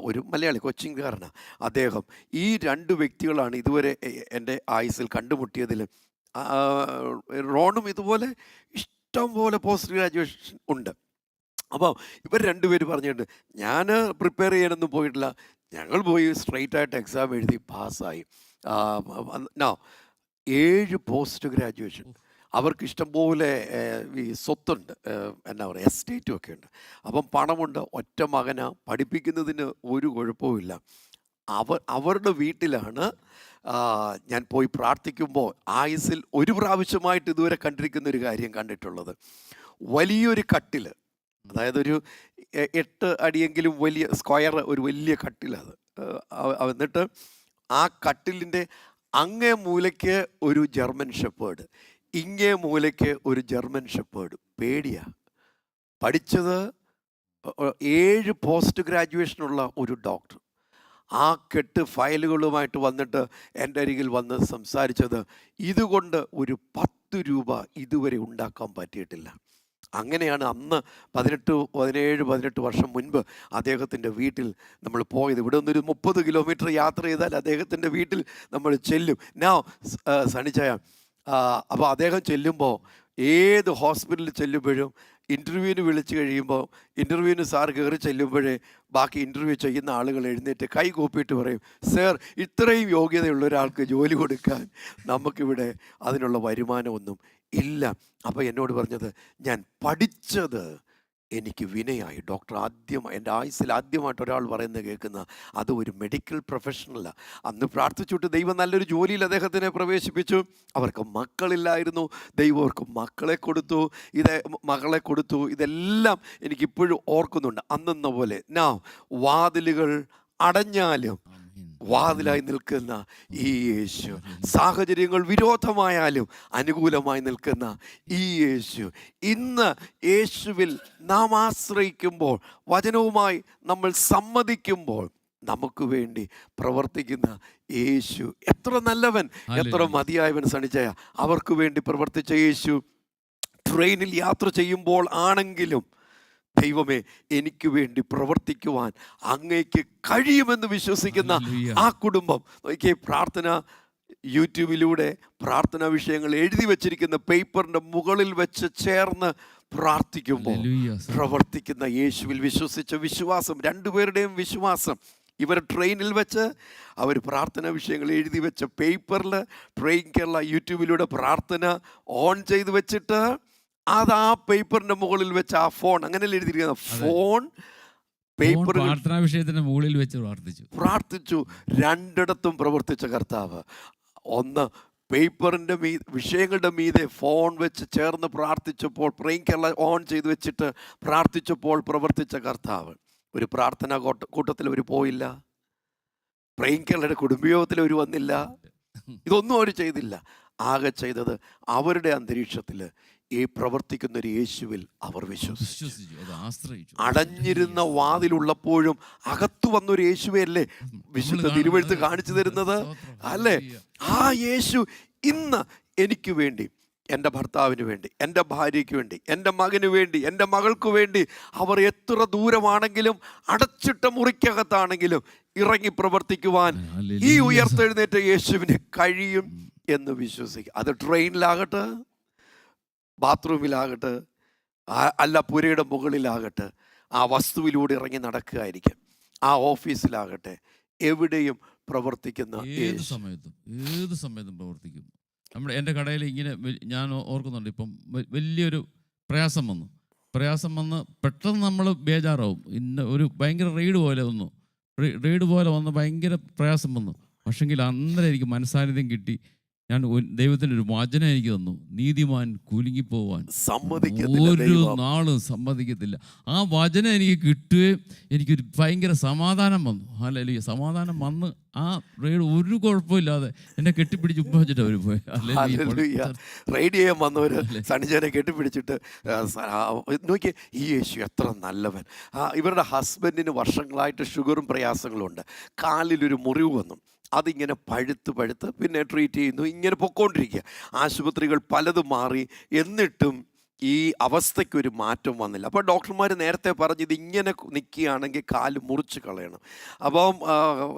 ഒരു മലയാളി, കൊച്ചിൻകാരനാണ് അദ്ദേഹം. ഈ 2 വ്യക്തികളാണ് ഇതുവരെ എൻ്റെ ആയുസിൽ കണ്ടുമുട്ടിയതിൽ. റോണും ഇതുപോലെ ഇഷ്ടം പോലെ പോസ്റ്റ് ഗ്രാജുവേഷൻ ഉണ്ട്. അപ്പോൾ ഇവർ 2 പേര് പറഞ്ഞിട്ടുണ്ട്, ഞാൻ പ്രിപ്പയർ ചെയ്യാനൊന്നും പോയിട്ടില്ല, ഞങ്ങൾ പോയി സ്ട്രെയിറ്റ് ആയിട്ട് എക്സാം എഴുതി പാസ്സായി. 7 പോസ്റ്റ് ഗ്രാജുവേഷൻ. അവർക്ക് ഇഷ്ടംപോലെ ഈ സ്വത്തുണ്ട്, എന്നാ പറയുക, എസ്റ്റേറ്റും ഒക്കെ ഉണ്ട്. അപ്പം പണമുണ്ട്. ഒറ്റ മകന, പഠിപ്പിക്കുന്നതിന് ഒരു കുഴപ്പവുമില്ല. അവരുടെ വീട്ടിലാണ് ഞാൻ പോയി പ്രാർത്ഥിക്കുമ്പോൾ ആയുസിൽ ഒരു പ്രാവശ്യമായിട്ട് ഇതുവരെ കണ്ടിരിക്കുന്ന ഒരു കാര്യം കണ്ടിട്ടുള്ളത്. വലിയൊരു കട്ടിൽ, അതായത് ഒരു 8 അടിയെങ്കിലും വലിയ സ്ക്വയർ, ഒരു വലിയ കട്ടിലത്. എന്നിട്ട് ആ കട്ടിലിൻ്റെ അങ്ങേ മൂലയ്ക്ക് ഒരു ജർമ്മൻ ഷെപ്പേർഡ്, ഇങ്ങേ മൂലയ്ക്ക് ഒരു ജർമ്മൻ ഷെപ്പേർഡ്. പേടിയാ. പഠിച്ചത് 7 പോസ്റ്റ് ഗ്രാജുവേഷനുള്ള ഒരു ഡോക്ടർ. ആ കെട്ട് ഫയലുകളുമായിട്ട് വന്നിട്ട് എൻ്റെ അരികിൽ വന്ന് സംസാരിച്ചത്, ഇതുകൊണ്ട് ഒരു 10 രൂപ ഇതുവരെ ഉണ്ടാക്കാൻ പറ്റിയിട്ടില്ല. അങ്ങനെയാണ് അന്ന് 17 വർഷം മുൻപ് അദ്ദേഹത്തിൻ്റെ വീട്ടിൽ നമ്മൾ പോയത്. ഇവിടെ നിന്നൊരു 30 കിലോമീറ്റർ യാത്ര ചെയ്താൽ അദ്ദേഹത്തിൻ്റെ വീട്ടിൽ നമ്മൾ ചെല്ലും. സണിച്ചായ അപ്പോൾ അദ്ദേഹം ചെല്ലുമ്പോൾ ഏത് ഹോസ്പിറ്റലിൽ ചെല്ലുമ്പോഴും ഇൻ്റർവ്യൂവിന് വിളിച്ച് കഴിയുമ്പോൾ ഇൻ്റർവ്യൂവിന് സാർ കയറി ചെല്ലുമ്പോഴേ ബാക്കി ഇൻ്റർവ്യൂ ചെയ്യുന്ന ആളുകൾ എഴുന്നേറ്റ് കൈ കൂപ്പിയിട്ട് പറയും, സർ ഇത്രയും യോഗ്യതയുള്ള ഒരാൾക്ക് ജോലി കൊടുക്കാൻ നമുക്കിവിടെ അതിനുള്ള വരുമാനമൊന്നും ഇല്ല. അപ്പോൾ എന്നോട് പറഞ്ഞത്, ഞാൻ പഠിച്ചത് എനിക്ക് വിനയായി. ഡോക്ടർ എൻ്റെ ആയുസ്സിൽ ആദ്യമായിട്ട് ഒരാൾ പറയുന്നത് കേൾക്കുന്ന അത് ഒരു മെഡിക്കൽ പ്രൊഫഷണലാണ്. അന്ന് പ്രാർത്ഥിച്ചിട്ട് ദൈവം നല്ലൊരു ജോലിയിൽ അദ്ദേഹത്തിനെ പ്രവേശിപ്പിച്ചു. അവർക്ക് മക്കളില്ലായിരുന്നു, ദൈവം അവർക്ക് മകളെ കൊടുത്തു. ഇതെല്ലാം എനിക്കിപ്പോഴും ഓർക്കുന്നുണ്ട്. അന്നെന്ന പോലെ വാതിലുകൾ അടഞ്ഞാലും വാതിലായി നിൽക്കുന്ന ഈ യേശു, സാഹചര്യങ്ങൾ വിരോധമായാലും അനുകൂലമായി നിൽക്കുന്ന ഈ യേശു, ഇന്ന് യേശുവിൽ നാം ആശ്രയിക്കുമ്പോൾ, വചനവുമായി നമ്മൾ സമ്മതിക്കുമ്പോൾ നമുക്ക് വേണ്ടി പ്രവർത്തിക്കുന്ന യേശു എത്ര നല്ലവൻ, എത്ര മതിയായവൻ. സണിച്ചയ അവർക്ക് വേണ്ടി പ്രവർത്തിച്ച യേശു ട്രെയിനിൽ യാത്ര ചെയ്യുമ്പോൾ ആണെങ്കിലും, ദൈവമേ എനിക്ക് വേണ്ടി പ്രവർത്തിക്കുവാൻ അങ്ങേക്ക് കഴിയുമെന്ന് വിശ്വസിക്കുന്ന ആ കുടുംബം നോക്കിയേ. പ്രാർത്ഥന യൂട്യൂബിലൂടെ പ്രാർത്ഥനാ വിഷയങ്ങൾ എഴുതി വച്ചിരിക്കുന്ന പേപ്പറിൻ്റെ മുകളിൽ വെച്ച് ചേർന്ന് പ്രാർത്ഥിക്കുമ്പോൾ പ്രവർത്തിക്കുന്ന യേശുവിൽ വിശ്വസിച്ച വിശ്വാസം, രണ്ടുപേരുടെയും വിശ്വാസം. ഇവർ ട്രെയിനിൽ വെച്ച് അവർ പ്രാർത്ഥനാ വിഷയങ്ങൾ എഴുതി വെച്ച പേപ്പറിൽ ട്രെയിൻ കേരള യൂട്യൂബിലൂടെ പ്രാർത്ഥന ഓൺ ചെയ്ത് വെച്ചിട്ട് അത് ആ പേപ്പറിന്റെ മുകളിൽ വെച്ച് ആ ഫോൺ, അങ്ങനെയല്ല എഴുതിയിരിക്കുന്ന ഫോൺ പേപ്പർ പ്രാർത്ഥനാ വിഷയത്തിന്റെ മുകളിൽ വെച്ച് പ്രാർത്ഥിച്ചു. രണ്ടിടത്തും പ്രവർത്തിച്ച കർത്താവ്. ഒന്ന് പേപ്പറിൻ്റെ വിഷയങ്ങളുടെ മീതെ ഫോൺ വെച്ച് ചേർന്ന് പ്രാർത്ഥിച്ചപ്പോൾ, പ്രേം കേരള ഓൺ ചെയ്ത് വെച്ചിട്ട് പ്രാർത്ഥിച്ചപ്പോൾ പ്രവർത്തിച്ച കർത്താവ്. ഒരു പ്രാർത്ഥനാ കൂട്ടത്തിൽ അവർ പോയില്ല, പ്രേം കേരളയുടെ കുടുംബയോഗത്തിൽ അവർ വന്നില്ല, ഇതൊന്നും അവർ ചെയ്തില്ല. ആകെ ചെയ്തത് അവരുടെ അന്തരീക്ഷത്തിൽ ഈ പ്രവർത്തിക്കുന്ന ഒരു യേശുവിൽ അവർ വിശ്വസിച്ചു. അടഞ്ഞിരുന്ന വാതിലുള്ളപ്പോഴും അകത്തു വന്നൊരു യേശുവല്ലേ വിശുദ്ധ തിരുവെഴുത്ത് കാണിച്ചു തരുന്നത് അല്ലേ? ആ യേശു ഇന്ന് എനിക്ക് വേണ്ടി, എൻ്റെ ഭർത്താവിന് വേണ്ടി, എൻ്റെ ഭാര്യയ്ക്ക് വേണ്ടി, എൻ്റെ മകന് വേണ്ടി, എൻ്റെ മകൾക്ക് വേണ്ടി, അവർ എത്ര ദൂരമാണെങ്കിലും അടച്ചിട്ട മുറിക്കകത്താണെങ്കിലും ഇറങ്ങി പ്രവർത്തിക്കുവാൻ ഈ ഉയർത്തെഴുന്നേറ്റ യേശുവിന് കഴിയും എന്ന് വിശ്വസിക്കുക. അത് ട്രെയിനിലാകട്ടെ, ബാത്റൂമിലാകട്ടെ, അല്ല പുരയുടെ മുകളിലാകട്ടെ, ആ വസ്തുവിലൂടെ ഇറങ്ങി നടക്കുകയായിരിക്കും, ആ ഓഫീസിലാകട്ടെ, എവിടെയും പ്രവർത്തിക്കുന്ന ഏത് സമയത്തും പ്രവർത്തിക്കും. എൻ്റെ കടയിൽ ഇങ്ങനെ ഞാൻ ഓർക്കുന്നുണ്ട്, ഇപ്പം വലിയൊരു പ്രയാസം വന്ന് പെട്ടെന്ന് നമ്മൾ ബേജാറാവും. ഒരു ഭയങ്കര റെയ്ഡ് പോലെ വന്ന് ഭയങ്കര പ്രയാസം വന്നു. പക്ഷെങ്കിൽ അന്നേരം എനിക്ക് മനസ്സാന്നിധ്യം കിട്ടി. ഞാൻ ദൈവത്തിൻ്റെ ഒരു വചനം എനിക്ക് തന്നു, നീതിമാൻ കുലുങ്ങിപ്പോവാൻ ഒരു നാളും സമ്മതിക്കത്തില്ല. ആ വചനം എനിക്ക് കിട്ടുകയും എനിക്കൊരു ഭയങ്കര സമാധാനം വന്നു. ഹല്ലേലൂയ. സമാധാനം വന്ന് ആ റെയ്ഡ് ഒരു കുഴപ്പമില്ലാതെ എന്നെ കെട്ടിപ്പിടിച്ച് ഉപ്പ വെച്ചിട്ട് അവർ പോയി. റെയ്ഡ് ചെയ്യാൻ വന്നവർ സണിജനെ കെട്ടിപ്പിടിച്ചിട്ട് നോക്കിയേ, ഈ യേശു എത്ര നല്ലവൻ. ഇവരുടെ ഹസ്ബൻഡിന് വർഷങ്ങളായിട്ട് ഷുഗറും പ്രയാസങ്ങളും ഉണ്ട്. കാലിലൊരു മുറിവ് വന്നു, അതിങ്ങനെ പഴുത്ത് പിന്നെ ട്രീറ്റ് ചെയ്യുന്നു, ഇങ്ങനെ പൊക്കോണ്ടിരിക്കുക. ആശുപത്രികൾ പലതും മാറി, എന്നിട്ടും ഈ അവസ്ഥയ്ക്കൊരു മാറ്റം വന്നില്ല. അപ്പോൾ ഡോക്ടർമാർ നേരത്തെ പറഞ്ഞ് ഇതിങ്ങനെ നിൽക്കുകയാണെങ്കിൽ കാല് മുറിച്ച് കളയണം. അപ്പം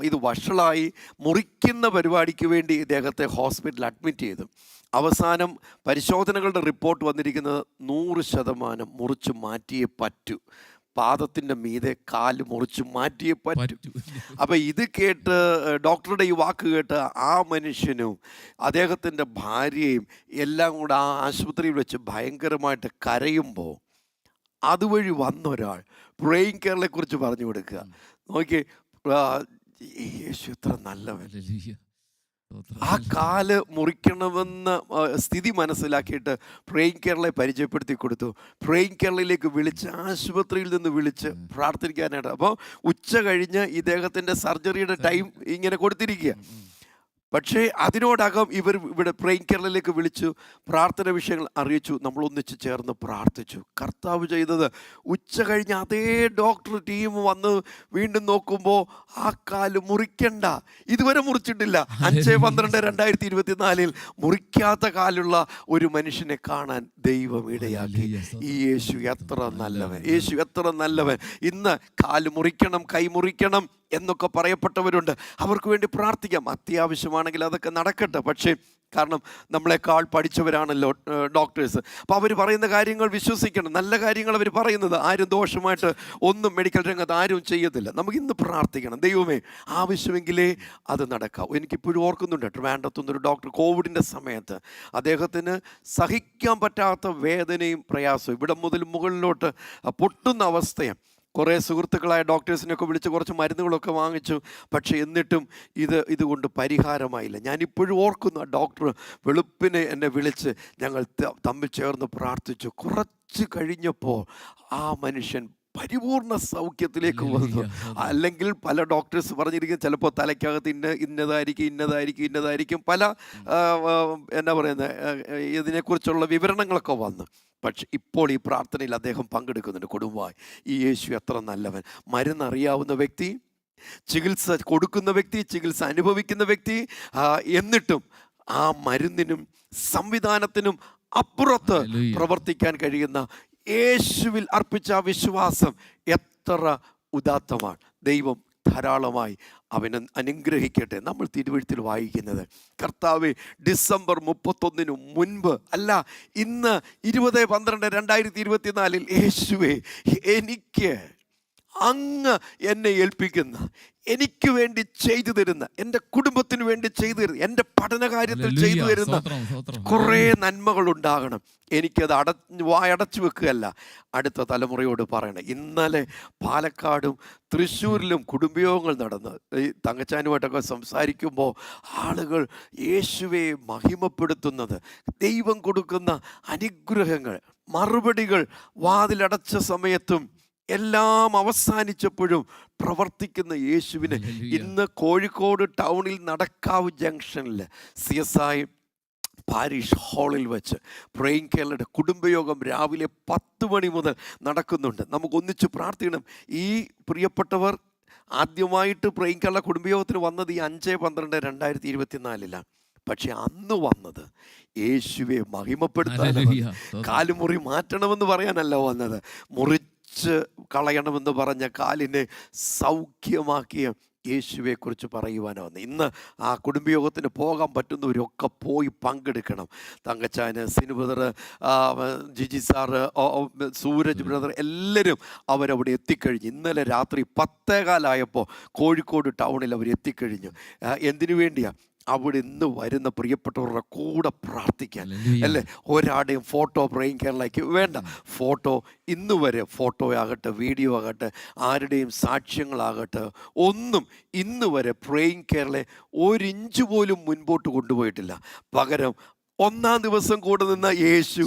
ഇത് വഷളായി, മുറിക്കുന്ന പരിപാടിക്ക് വേണ്ടി ഇദ്ദേഹത്തെ ഹോസ്പിറ്റലിൽ അഡ്മിറ്റ് ചെയ്തു. അവസാനം പരിശോധനകളുടെ റിപ്പോർട്ട് വന്നിരിക്കുന്നത് 100% മുറിച്ച് മാറ്റിയേ പറ്റൂ. പാദത്തിൻ്റെ മീതെ കാല് മുറിച്ച് മാറ്റിയേ പറ്റൂ. അപ്പം ഇത് കേട്ട്, ഡോക്ടറുടെ ഈ വാക്ക് കേട്ട് ആ മനുഷ്യനും അദ്ദേഹത്തിൻ്റെ ഭാര്യയും എല്ലാം കൂടെ ആ ആശുപത്രിയിൽ വെച്ച് ഭയങ്കരമായിട്ട് കരയുമ്പോൾ അതുവഴി വന്നൊരാൾ പ്രേം കേരളയെക്കുറിച്ച് പറഞ്ഞു കൊടുക്കുക. നോക്കി, യേശു എത്ര നല്ലവൻ. ആ കാല് മുറിക്കണമെന്ന സ്ഥിതി മനസ്സിലാക്കിയിട്ട് പ്രേം കേരളയെ പരിചയപ്പെടുത്തി കൊടുത്തു. പ്രേം കേരളയിലേക്ക് വിളിച്ച്, ആശുപത്രിയിൽ നിന്ന് വിളിച്ച് പ്രാർത്ഥിക്കാനായിട്ട്. അപ്പോൾ ഉച്ച കഴിഞ്ഞ് ഇദ്ദേഹത്തിൻ്റെ സർജറിയുടെ ടൈം ഇങ്ങനെ കൊടുത്തിരിക്കുക. പക്ഷേ അതിനോടകം ഇവിടെ പ്രേം കേരളയിലേക്ക് വിളിച്ചു, പ്രാർത്ഥന വിഷയങ്ങൾ അറിയിച്ചു, നമ്മളൊന്നിച്ച് ചേർന്ന് പ്രാർത്ഥിച്ചു. കർത്താവ് ചെയ്തത്, ഉച്ച കഴിഞ്ഞ് അതേ ഡോക്ടർ ടീം വന്ന് വീണ്ടും നോക്കുമ്പോൾ ആ കാല് മുറിക്കണ്ട, ഇതുവരെ മുറിച്ചിട്ടില്ല. 5/12/2024 മുറിക്കാത്ത കാലുള്ള ഒരു മനുഷ്യനെ കാണാൻ ദൈവം ഇടയാക്കി. ഈ യേശു എത്ര നല്ലവൻ, യേശു എത്ര നല്ലവൻ. ഇന്ന് കാല് മുറിക്കണം, കൈ മുറിക്കണം എന്നൊക്കെ പറയപ്പെട്ടവരുണ്ട്. അവർക്ക് വേണ്ടി പ്രാർത്ഥിക്കാം, അത്യാവശ്യമാണെങ്കിൽ അതൊക്കെ നടക്കട്ടെ. പക്ഷേ കാരണം നമ്മളെക്കാൾ പഠിച്ചവരാണല്ലോ ഡോക്ടേഴ്സ്. അപ്പോൾ അവർ പറയുന്ന കാര്യങ്ങൾ വിശ്വസിക്കണം. നല്ല കാര്യങ്ങൾ അവർ പറയുന്നത് ആരും ദോഷമായിട്ട് ഒന്നും മെഡിക്കൽ രംഗത്ത് ആരും ചെയ്യത്തില്ല. നമുക്ക് ഇന്ന് പ്രാർത്ഥിക്കണം, ദൈവമേ ആവശ്യമെങ്കിലേ അത് നടക്കാവൂ. എനിക്കിപ്പോഴും ഓർക്കുന്നുണ്ട്, ട്രിവാൻഡ്രത്തുനിന്നൊരു ഡോക്ടർ കോവിഡിൻ്റെ സമയത്ത് അദ്ദേഹത്തിന് സഹിക്കാൻ പറ്റാത്ത വേദനയും പ്രയാസവും, ഇവിടെ മുതൽ മുകളിലോട്ട് പൊട്ടുന്ന അവസ്ഥയാണ്. കുറേ സുഹൃത്തുക്കളായ ഡോക്ടേഴ്സിനൊക്കെ വിളിച്ച് കുറച്ച് മരുന്നുകളൊക്കെ വാങ്ങിച്ചു. പക്ഷേ എന്നിട്ടും ഇതുകൊണ്ട് പരിഹാരമായില്ല. ഞാനിപ്പോഴും ഓർക്കുന്നു, ആ ഡോക്ടർ വെളുപ്പിനെ എന്നെ വിളിച്ച് ഞങ്ങൾ തമ്മിൽ ചേർന്ന് പ്രാർത്ഥിച്ചു. കുറച്ച് കഴിഞ്ഞപ്പോൾ ആ മനുഷ്യൻ പരിപൂർണ സൗഖ്യത്തിലേക്ക് വന്നു. അല്ലെങ്കിൽ പല ഡോക്ടേഴ്സ് പറഞ്ഞിരിക്കും ചിലപ്പോൾ തലയ്ക്കകത്ത് ഇന്നതായിരിക്കും പല എന്നാ പറയുന്നത് ഇതിനെക്കുറിച്ചുള്ള വിവരണങ്ങളൊക്കെ വന്നു. പക്ഷെ ഇപ്പോൾ ഈ പ്രാർത്ഥനയിൽ അദ്ദേഹം പങ്കെടുക്കുന്നുണ്ട് കുടുംബമായി. ഈ യേശു എത്ര നല്ലവൻ! മരുന്നറിയാവുന്ന വ്യക്തി, ചികിത്സ കൊടുക്കുന്ന വ്യക്തി, ചികിത്സ അനുഭവിക്കുന്ന വ്യക്തി, എന്നിട്ടും ആ മരുന്നിനും സംവിധാനത്തിനും അപ്പുറത്ത് പ്രവർത്തിക്കാൻ കഴിയുന്ന യേശുവിൽ അർപ്പിച്ച വിശ്വാസം എത്ര ഉദാത്തമാണ്. ദൈവം ധാരാളമായി അവനെ അനുഗ്രഹിക്കട്ടെ. നമ്മൾ തിരുവെഴുത്തിൽ വായിക്കുന്നത്, കർത്താവേ ഡിസംബർ 31 മുൻപ് അല്ല, ഇന്ന് 20/12/2024 യേശുവേ എനിക്ക് അങ്ങ് എന്നെ ഏൽപ്പിക്കുന്ന, എനിക്ക് വേണ്ടി ചെയ്തു തരുന്ന, എൻ്റെ കുടുംബത്തിന് വേണ്ടി ചെയ്തു തരുന്ന, എൻ്റെ പഠനകാര്യത്തിൽ ചെയ്തു തരുന്ന കുറേ നന്മകൾ ഉണ്ടാകണം. എനിക്കത് വായടച്ചു വെക്കുകയല്ല, അടുത്ത തലമുറയോട് പറയണം. ഇന്നലെ പാലക്കാടും തൃശ്ശൂരിലും കുടുംബയോഗങ്ങൾ നടന്ന് ഈ തങ്കച്ചാനുമായിട്ടൊക്കെ സംസാരിക്കുമ്പോൾ ആളുകൾ യേശുവെ മഹിമപ്പെടുത്തുന്നത്, ദൈവം കൊടുക്കുന്ന അനുഗ്രഹങ്ങൾ, മറുപടികൾ വാതിലടച്ച സമയത്തും എല്ലാം അവസാനിച്ചപ്പോഴും പ്രവർത്തിക്കുന്ന യേശുവിനെ ഇന്ന് കോഴിക്കോട് ടൗണിൽ നടക്കാവ് ജംഗ്ഷനിൽ CSI പാരിഷ് ഹാളിൽ വെച്ച് പ്രേയിങ് കേരളയുടെ കുടുംബയോഗം രാവിലെ 10 മണി മുതൽ നടക്കുന്നുണ്ട്. നമുക്ക് ഒന്നിച്ച് പ്രാർത്ഥിക്കണം. ഈ പ്രിയപ്പെട്ടവർ ആദ്യമായിട്ട് പ്രേയിങ് കേരള കുടുംബയോഗത്തിന് വന്നത് ഈ 5/12/2024 പക്ഷെ അന്ന് വന്നത് യേശുവെ മഹിമപ്പെടുത്താനാണ്. കാലുമുറി മാറ്റണമെന്ന് പറയാനല്ല വന്നത്, കളയണമെന്ന് പറഞ്ഞ കാലിനെ സൗഖ്യമാക്കിയ യേശുവെക്കുറിച്ച് പറയുവാനാണ് വന്നത്. ഇന്ന് ആ കുടുംബയോഗത്തിന് പോകാൻ പറ്റുന്നവരൊക്കെ പോയി പങ്കെടുക്കണം. തങ്കച്ചാന്, Sinu brother, Jiji sir, Sooraj brother എല്ലാവരും അവരവിടെ എത്തിക്കഴിഞ്ഞു. ഇന്നലെ രാത്രി 10:15 കോഴിക്കോട് ടൗണിൽ അവർ എത്തിക്കഴിഞ്ഞു. എന്തിനു വേണ്ടിയാണ്? അവിടെ ഇന്ന് വരുന്ന പ്രിയപ്പെട്ടവരുടെ കൂടെ പ്രാർത്ഥിക്കാൻ അല്ലേ. ഒരാടെയും ഫോട്ടോ പ്രേയിങ് കേരളയ്ക്ക് വേണ്ട. ഫോട്ടോ ഇന്ന് വരെ, ഫോട്ടോ ആകട്ടെ, വീഡിയോ ആകട്ടെ, ആരുടെയും സാക്ഷ്യങ്ങളാകട്ടെ, ഒന്നും ഇന്ന് വരെ പ്രേയിങ് കേരളയെ 1 ഇഞ്ച് പോലും മുൻപോട്ട് കൊണ്ടുപോയിട്ടില്ല. പകരം 1-ാം ദിവസം കൂടെ നിന്ന യേശു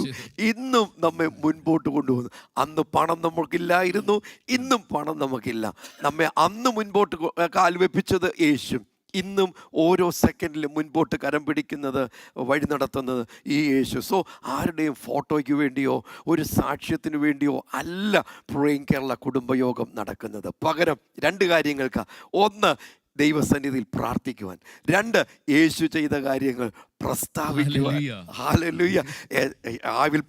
ഇന്നും നമ്മെ മുൻപോട്ട് കൊണ്ടുപോകുന്നു. അന്ന് പണം നമുക്കില്ലായിരുന്നു, ഇന്നും പണം നമുക്കില്ല. നമ്മെ അന്ന് മുൻപോട്ട് കാൽവെപ്പിച്ചത് യേശു. ഇന്നും ഓരോ സെക്കൻഡിലും മുൻപോട്ട് കരം പിടിക്കുന്നത്, വഴി നടത്തുന്നത് ഈ യേശു. സോ ആരുടെയും ഫോട്ടോയ്ക്ക് വേണ്ടിയോ ഒരു സാക്ഷ്യത്തിന് വേണ്ടിയോ അല്ല പ്രേയിങ് കേരള കുടുംബയോഗം നടക്കുന്നത്. പകരം 2 കാര്യങ്ങൾക്ക്: 1 ദൈവസന്നിധിയിൽ പ്രാർത്ഥിക്കുവാൻ, 2 യേശു ചെയ്ത കാര്യങ്ങൾ പ്രസ്താവിക്കുവാൻ. ഹല്ലേലൂയ. I will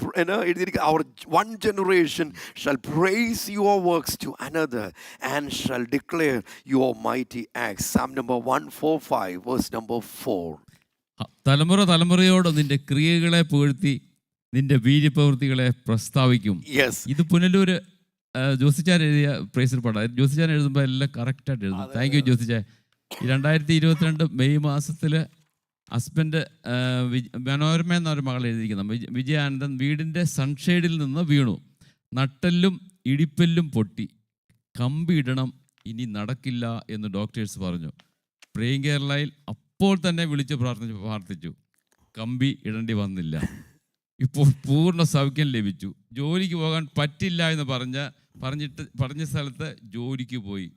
എഴുതിയിരിക്കുക, our one generation shall praise your works to another and shall declare your mighty acts. Psalm number 145 verse number 4. തലമുറയോട് നിന്റെ ക്രിയകളെ പുകഴ്ത്തി നിന്റെ വീര്യപ്രവൃത്തികളെ പ്രസ്താവിക്കും. ഇത് പുനലൂര് ജോസിച്ചാൻ എഴുതിയ പ്രൈസിൽ പാടാം. ജോസിച്ചാൻ എഴുതുമ്പോൾ എല്ലാം കറക്റ്റായിട്ട് എഴുതും. താങ്ക് യു ജോസിച്ചാൻ. 2022 മെയ് മാസത്തിൽ ഹസ്ബൻഡ് മനോരമ എന്നൊരു മകൾ എഴുതിയിരിക്കുന്ന വിജയാനന്ദൻ വീടിൻ്റെ സൺഷെയ്ഡിൽ നിന്ന് വീണു, നട്ടെല്ലും ഇടിപ്പെല്ലും പൊട്ടി, കമ്പി ഇടണം, ഇനി നടക്കില്ല എന്ന് ഡോക്ടേഴ്സ് പറഞ്ഞു. പ്രേയിങ് കേരളയിൽ അപ്പോൾ തന്നെ വിളിച്ച് പ്രാർത്ഥിച്ചു. കമ്പി ഇടേണ്ടി വന്നില്ല. ഇപ്പോൾ പൂർണ്ണ സൗഖ്യം ലഭിച്ചു. ജോലിക്ക് പോകാൻ പറ്റില്ല എന്ന് പറഞ്ഞ സ്ഥലത്ത് ജോലിക്ക് പോയി.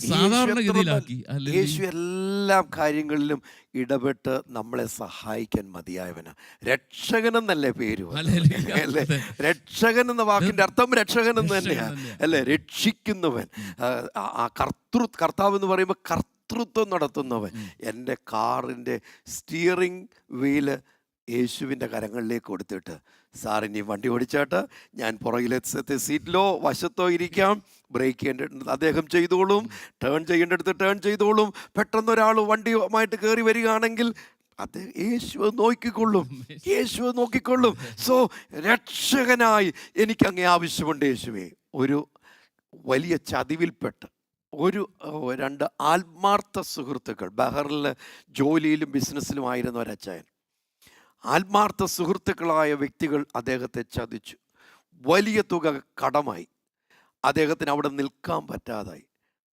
സാധാരണഗതിയിലാക്കി യേശു എല്ലാ കാര്യങ്ങളിലും ഇടപെട്ട് നമ്മളെ സഹായിക്കാൻ മതിയായവനാ. രക്ഷകനെന്നല്ലേ പേര് അല്ലേ? രക്ഷകൻ എന്ന വാക്കിന്റെ അർത്ഥം രക്ഷകൻ എന്ന് തന്നെയാണ് അല്ലേ? രക്ഷിക്കുന്നവൻ. ആ കർത്താവ് എന്ന് പറയുമ്പോൾ കർത്തൃത്വം നടത്തുന്നവൻ. എൻ്റെ കാറിൻ്റെ സ്റ്റിയറിംഗ് വീല് യേശുവിൻ്റെ കരങ്ങളിലേക്ക് കൊടുത്തിട്ട്, സാർ ഇനി വണ്ടി ഓടിച്ചാട്ട്, ഞാൻ പുറകിലത്തെ സീറ്റിലോ വശത്തോ ഇരിക്കാം, ബ്രേക്ക് ചെയ്യേണ്ടത് അദ്ദേഹം ചെയ്തോളും, ടേൺ ചെയ്യേണ്ടടുത്ത് ടേൺ ചെയ്തോളും. പെട്ടെന്ന് ഒരാൾ വണ്ടിയുമായിട്ട് കയറി വരികയാണെങ്കിൽ അത് യേശു നോക്കിക്കൊള്ളും, യേശു നോക്കിക്കൊള്ളും. സോ രക്ഷകനായി എനിക്ക് അങ്ങേ ആവശ്യമുണ്ട് യേശുവേ. ഒരു വലിയ ചതിവിൽപ്പെട്ട് രണ്ട് ആത്മാർത്ഥ സുഹൃത്തുക്കൾ, ബഹറിൽ ജോലിയിലും ബിസിനസ്സിലുമായിരുന്ന ഒരച്ചായൻ, ആത്മാർത്ഥ സുഹൃത്തുക്കളായ വ്യക്തികൾ അദ്ദേഹത്തെ ചതിച്ചു. വലിയ തുക കടമായി. അദ്ദേഹത്തിന് അവിടെ നിൽക്കാൻ പറ്റാതായി.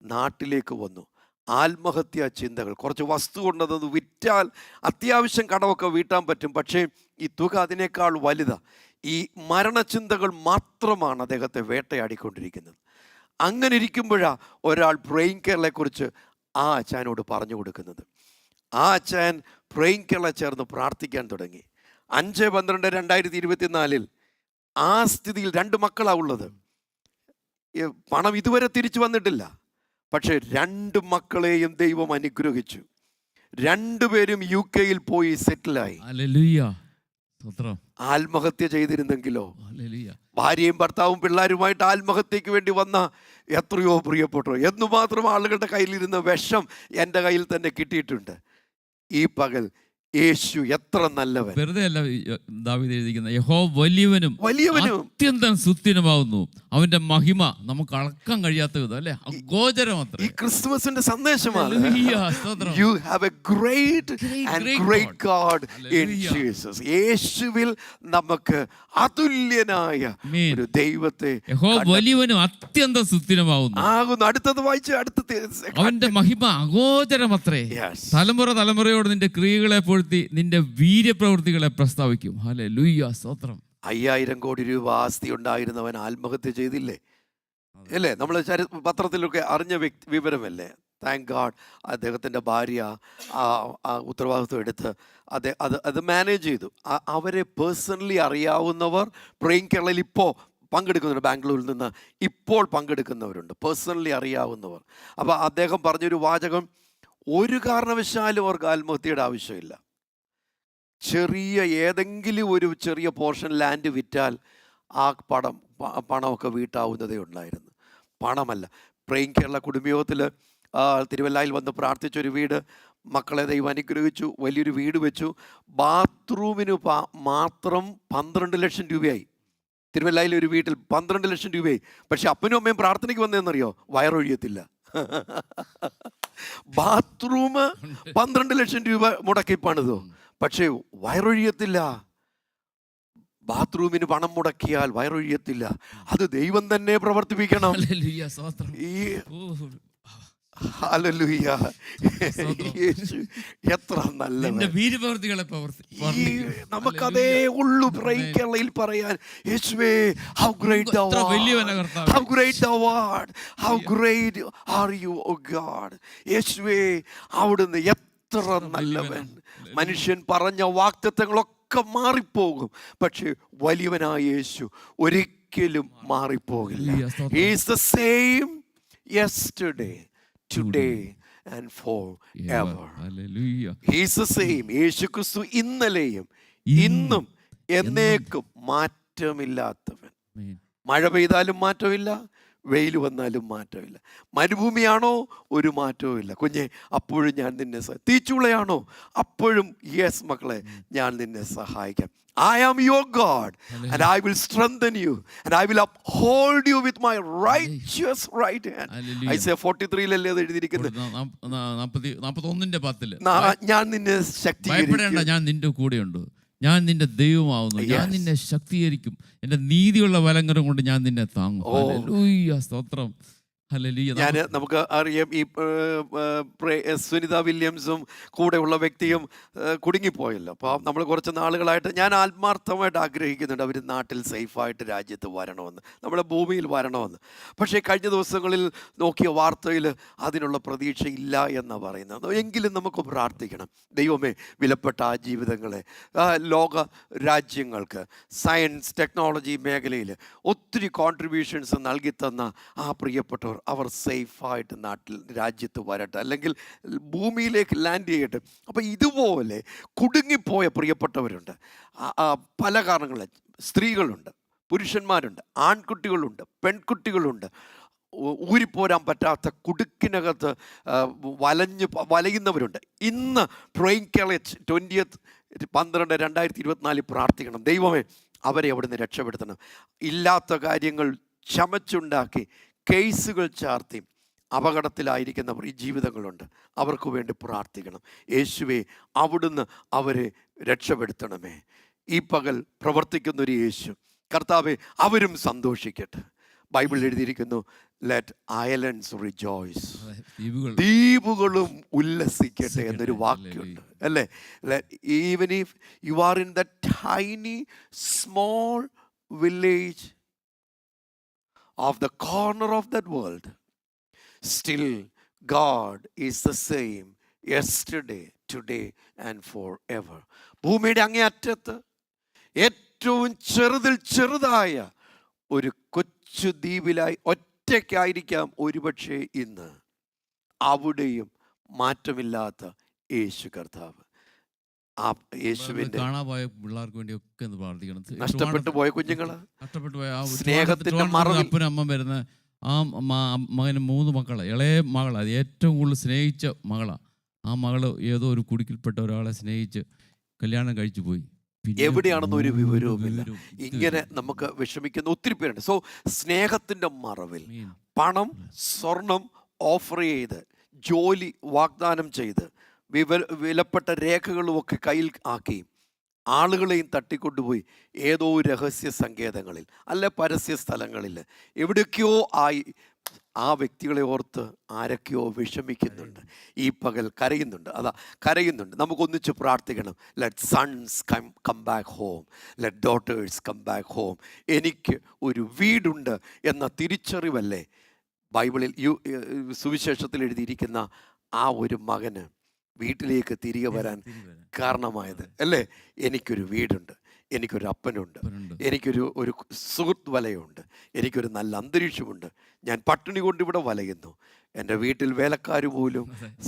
നാട്ടിലേക്ക് വന്നു. ആത്മഹത്യാ ചിന്തകൾ. കുറച്ച് വസ്തു കൊണ്ടത് വിറ്റാൽ അത്യാവശ്യം കടമൊക്കെ വീട്ടാൻ പറ്റും, പക്ഷേ ഈ തുക അതിനേക്കാൾ വലുതാണ്. ഈ മരണചിന്തകൾ മാത്രമാണ് അദ്ദേഹത്തെ വേട്ടയാടിക്കൊണ്ടിരിക്കുന്നത്. അങ്ങനെ ഇരിക്കുമ്പോഴാണ് ഒരാൾ പ്രേയിങ് കേരളയെക്കുറിച്ച് ആ അച്ചായനോട് പറഞ്ഞു കൊടുക്കുന്നത്. ആ അച്ചായൻ പ്രേയിങ് കേരള ചേർന്ന് പ്രാർത്ഥിക്കാൻ തുടങ്ങി. 5/12/2024 ആ സ്ഥിതിയിൽ 2 മക്കളാണ് ഉള്ളത്. പണം ഇതുവരെ തിരിച്ചു വന്നിട്ടില്ല. പക്ഷേ 2 മക്കളെയും ദൈവം അനുഗ്രഹിച്ചു. 2 പേരും UK പോയി സെറ്റിലായി. ആത്മഹത്യ ചെയ്തിരുന്നെങ്കിലോ? ഭാര്യയും ഭർത്താവും പിള്ളേരുമായിട്ട് ആത്മഹത്യക്ക് വേണ്ടി വന്ന എത്രയോ പ്രിയപ്പെട്ടു. എന്നുമാത്രം ആളുകളുടെ കയ്യിലിരുന്ന വിഷം എൻ്റെ കയ്യിൽ തന്നെ കിട്ടിയിട്ടുണ്ട്. ഈ പകൽ യേശു എത്ര നല്ലവൻ. വെറുതെ അല്ല ദാവീദ് എഴുതിയിരിക്കുന്നത്, യഹോവ വലിയവനും അത്യന്തം സുസ്ഥിരമാവുന്നു, അവന്റെ മഹിമ നമുക്ക് അളക്കാൻ കഴിയാത്ത വിധം, അല്ലെ, അഗോചരം. ഈ ക്രിസ്തുമസിന്റെ സന്ദേശമാണ്. You have a great and great God in Jesus. യേശുവിൽ നമുക്ക് അതുല്യനായ ഒരു ദൈവത്തെ, യഹോവ വലിയവനും അത്യന്തം സുസ്ഥിരമാവുന്നു ആകുന്നു. അടുത്തത് വായിച്ച് അവന്റെ മഹിമ അഗോചരമത്രേ. തലമുറ തലമുറയോട് നിന്റെ ക്രിയകളെ നിന്റെ വീര്യപ്രവൃത്തികളെ പ്രസ്താവിക്കും. ഹല്ലേലൂയ, സ്തോത്രം. 5000 കോടി രൂപ ആസ്തി ഉണ്ടായിരുന്നവൻ ആത്മഹത്യ ചെയ്തില്ലേ? അല്ലേ? നമ്മൾ പത്രത്തിലൊക്കെ അറിഞ്ഞ വിവരമല്ലേ? താങ്ക് ഗാഡ് അദ്ദേഹത്തിൻ്റെ ഭാര്യ ആ ഉത്തരവാദിത്വം എടുത്ത് അത് മാനേജ് ചെയ്തു. അവരെ പേഴ്സണലി അറിയാവുന്നവർ പ്രേയിങ് കേരളയിൽ ഇപ്പോൾ പങ്കെടുക്കുന്നുണ്ട്. ബാംഗ്ലൂരിൽ നിന്ന് ഇപ്പോൾ പങ്കെടുക്കുന്നവരുണ്ട്, പേഴ്സണലി അറിയാവുന്നവർ. അപ്പോൾ അദ്ദേഹം പറഞ്ഞൊരു വാചകം, ഒരു കാരണവശാലും അവർക്ക് ആത്മഹത്യയുടെ ആവശ്യമില്ല. ചെറിയ ഏതെങ്കിലും ഒരു ചെറിയ പോർഷൻ ലാൻഡ് വിറ്റാൽ ആ പണമൊക്കെ വീട്ടാവുന്നതേ ഉണ്ടായിരുന്നു. പണമല്ല. പ്രേയിങ് കേരള കുടുംബയോഗത്തിൽ തിരുവല്ലയിൽ വന്ന് പ്രാർത്ഥിച്ചൊരു വീട്, മക്കളെ ദൈവം അനുഗ്രഹിച്ചു, വലിയൊരു വീട് വെച്ചു. ബാത്റൂമിന് മാത്രം 12 ലക്ഷം രൂപയായി. തിരുവല്ലയിലെ ഒരു വീട്ടിൽ 12 ലക്ഷം രൂപയായി. പക്ഷെ അപ്പനും അമ്മയും പ്രാർത്ഥനയ്ക്ക് വന്നതെന്നറിയോ? വയറൊഴിയത്തില്ല. ബാത്റൂം 12 ലക്ഷം രൂപ മുടക്കി പണിതോ, പക്ഷേ വയറൊഴിയത്തില്ല. ബാത്റൂമിന് പണം മുടക്കിയാൽ വയറൊഴിയത്തില്ല. അത് ദൈവം തന്നെ പ്രവർത്തിപ്പിക്കണം. ഹല്ലേലൂയ. യേശു എത്ര നല്ലവൻ. നമുക്കതേ ഉള്ളു പ്രേയിങ് കേരളയിൽ പറയാൻ. യേശുവേ, how great thou art, how great thou art, how great are you, O God. യേശുവേ, അവിടുന്ന് എത്ര നല്ലവൻ. മനുഷ്യൻ പറഞ്ഞ വാഗ്ദത്തങ്ങളൊക്കെ മാറിപ്പോകും, പക്ഷേ വലിയവനായ യേശു ഒരിക്കലും മാറിപ്പോകില്ല. He is the same yesterday, today and forever. He is the same. യേശു ക്രിസ്തു ഇന്നലെയും ഇന്നും എന്നേക്കും മാറ്റമില്ലാത്തവൻ. മഴ പെയ്താലും മാറ്റമില്ല, വെയിൽ വന്നാലും മാറ്റമില്ല. മരുഭൂമിയാണോ? ഒരു മാറ്റവും ഇല്ല. കുഞ്ഞെ, അപ്പോഴും ഞാൻ നിന്നെ തീച്ചുളയാണോ? അപ്പോഴും യെസ് മക്കളെ, ഞാൻ നിന്നെ സഹായിക്കാം. I am your God, and I will strengthen you, and I will uphold you with my righteous right hand. Isaiah 43-ലല്ലേ അത് എഴുതിയിരിക്കുന്നത്? 41-10 ഞാൻ നിന്നെ ശക്തീകരിക്കും, ഞാൻ നിന്റെ കൂടെയുണ്ട്, ഞാൻ നിന്റെ ദൈവമാവുന്നു, ഞാൻ നിന്നെ ശക്തീകരിക്കും, എന്റെ നീതിയുള്ള വലങ്കരം കൊണ്ട് ഞാൻ നിന്നെ താങ്ങും. ഹല്ലേലൂയ, സ്തോത്രം. ഞാൻ നമുക്ക് അറിയാം, ഈ സുനിത വില്യംസും കൂടെയുള്ള വ്യക്തിയും കുടുങ്ങിപ്പോയല്ലോ. അപ്പോൾ നമ്മൾ കുറച്ച് നാളുകളായിട്ട് ഞാൻ ആത്മാർത്ഥമായിട്ട് ആഗ്രഹിക്കുന്നുണ്ട് അവർ നാട്ടിൽ സേഫായിട്ട് രാജ്യത്ത് വരണമെന്ന്, നമ്മുടെ ഭൂമിയിൽ വരണമെന്ന്. പക്ഷേ കഴിഞ്ഞ ദിവസങ്ങളിൽ നോക്കിയ വാർത്തയിൽ അതിനുള്ള പ്രതീക്ഷ ഇല്ല എന്നാണ് പറയുന്നത്. എങ്കിലും നമുക്ക് പ്രാർത്ഥിക്കണം. ദൈവമേ, വിലപ്പെട്ട ആ ജീവിതങ്ങളെ, ലോക രാജ്യങ്ങൾക്ക് സയൻസ് ടെക്നോളജി മേഖലയിൽ ഒത്തിരി കോൺട്രിബ്യൂഷൻസ് നൽകി തന്ന ആ പ്രിയപ്പെട്ടവർ അവർ സേഫായിട്ട് നാട്ടിൽ രാജ്യത്ത് വരട്ടെ, അല്ലെങ്കിൽ ഭൂമിയിലേക്ക് ലാൻഡ് ചെയ്യട്ടെ. അപ്പോൾ ഇതുപോലെ കുടുങ്ങിപ്പോയ പ്രിയപ്പെട്ടവരുണ്ട്. പല കാരണങ്ങളിൽ സ്ത്രീകളുണ്ട്, പുരുഷന്മാരുണ്ട്, ആൺകുട്ടികളുണ്ട്, പെൺകുട്ടികളുണ്ട്. ഊരിപ്പോരാൻ പറ്റാത്ത കുടുക്കിനകത്ത് വലയുന്നവരുണ്ട്. ഇന്ന് പ്രേയിങ് കേളച്ച് 20/12/2024 പ്രാർത്ഥിക്കണം. ദൈവമേ, അവരെ അവിടുന്ന് രക്ഷപ്പെടുത്തണം. ഇല്ലാത്ത കാര്യങ്ങൾ ചമച്ചുണ്ടാക്കി കേസുകൾ ചാർത്തി അപകടത്തിലായിരിക്കുന്നവർ ഈ ജീവിതങ്ങളുണ്ട്. അവർക്ക് വേണ്ടി പ്രാർത്ഥിക്കണം. യേശുവേ, അവിടുന്ന് അവരെ രക്ഷപ്പെടുത്തണമേ. ഈ പകൽ പ്രവർത്തിക്കുന്നൊരു യേശു കർത്താവെ, അവരും സന്തോഷിക്കട്ടെ. ബൈബിളിൽ എഴുതിയിരിക്കുന്നു, ലെറ്റ് ഐലൻഡ്സ് റിജോയ്സ്, ദ്വീപുകളും ഉല്ലസിക്കട്ടെ എന്നൊരു വാക്യമുണ്ട് അല്ലേ. Even if you are in the tiny small village of the corner of that world, still God is the same yesterday, today and forever. ഭൂമിയുടെ അങ്ങേ അറ്റത്ത് ഏറ്റവും ചെറുതിൽ ചെറുതായ ഒരു കൊച്ചു ദ്വീപിലായി ഒറ്റയ്ക്കായിരിക്കാം ഒരുപക്ഷെ ഇന്ന്. അവിടെയും മാറ്റമില്ലാത്ത യേശു കർത്താവ്. ആ യേശുവിന്റെ കാണാപോയ പിള്ളേർക്ക് വേണ്ടി ഒക്കെ ഒന്ന് പ്രാർത്ഥിക്കണം. നഷ്ടപ്പെട്ടു പോയ കുഞ്ഞുങ്ങള്, നഷ്ടപ്പെട്ടു പോയ സ്നേഹത്തിന്റെ മറവിൽ അപ്പനും അമ്മ വരുന്ന ആ മകന് 3 മക്കള്. ഇളയ മകള്, അത് ഏറ്റവും കൂടുതൽ സ്നേഹിച്ച മകളാണ്. ആ മകള് ഏതോ ഒരു കുടുക്കിൽപ്പെട്ട ഒരാളെ സ്നേഹിച്ച് കല്യാണം കഴിച്ചു പോയി. എവിടെയാണെന്ന് ഒരു വിവരവുമില്ല. ഇങ്ങനെ നമുക്ക് വിഷമിക്കുന്ന ഒത്തിരി പേരുണ്ട്. സോ സ്നേഹത്തിന്റെ മറവിൽ പണം, സ്വർണം ഓഫർ ചെയ്ത്, ജോലി വാഗ്ദാനം ചെയ്ത്, വിലപ്പെട്ട രേഖകളുമൊക്കെ കയ്യിൽ ആക്കി ആളുകളെയും തട്ടിക്കൊണ്ടുപോയി ഏതോ രഹസ്യ സങ്കേതങ്ങളിൽ അല്ലെ പരസ്യ സ്ഥലങ്ങളിൽ എവിടെയൊക്കെയോ ആയി ആ വ്യക്തികളെ ഓർത്ത് ആരൊക്കെയോ വിഷമിക്കുന്നുണ്ട്. ഈ പകൽ കരയുന്നുണ്ട്. കരയുന്നുണ്ട്. നമുക്കൊന്നിച്ച് പ്രാർത്ഥിക്കണം. Let sons come back home, let daughters come back home. എനിക്ക് ഒരു വീടുണ്ട് എന്ന തിരിച്ചറിവല്ലേ ബൈബിളിൽ സുവിശേഷത്തിൽ എഴുതിയിരിക്കുന്ന ആ ഒരു മകന് വീട്ടിലേക്ക് തിരികെ വരാൻ കാരണമായത് അല്ലേ. എനിക്കൊരു വീടുണ്ട്, എനിക്കൊരു അപ്പനുണ്ട്, എനിക്കൊരു സുഹൃത്ത് വലയുണ്ട്, എനിക്കൊരു നല്ല അന്തരീക്ഷമുണ്ട്. ഞാൻ പട്ടിണി കൊണ്ട് ഇവിടെ വലയുന്നു. എൻ്റെ വീട്ടിൽ വേലക്കാർ പോലും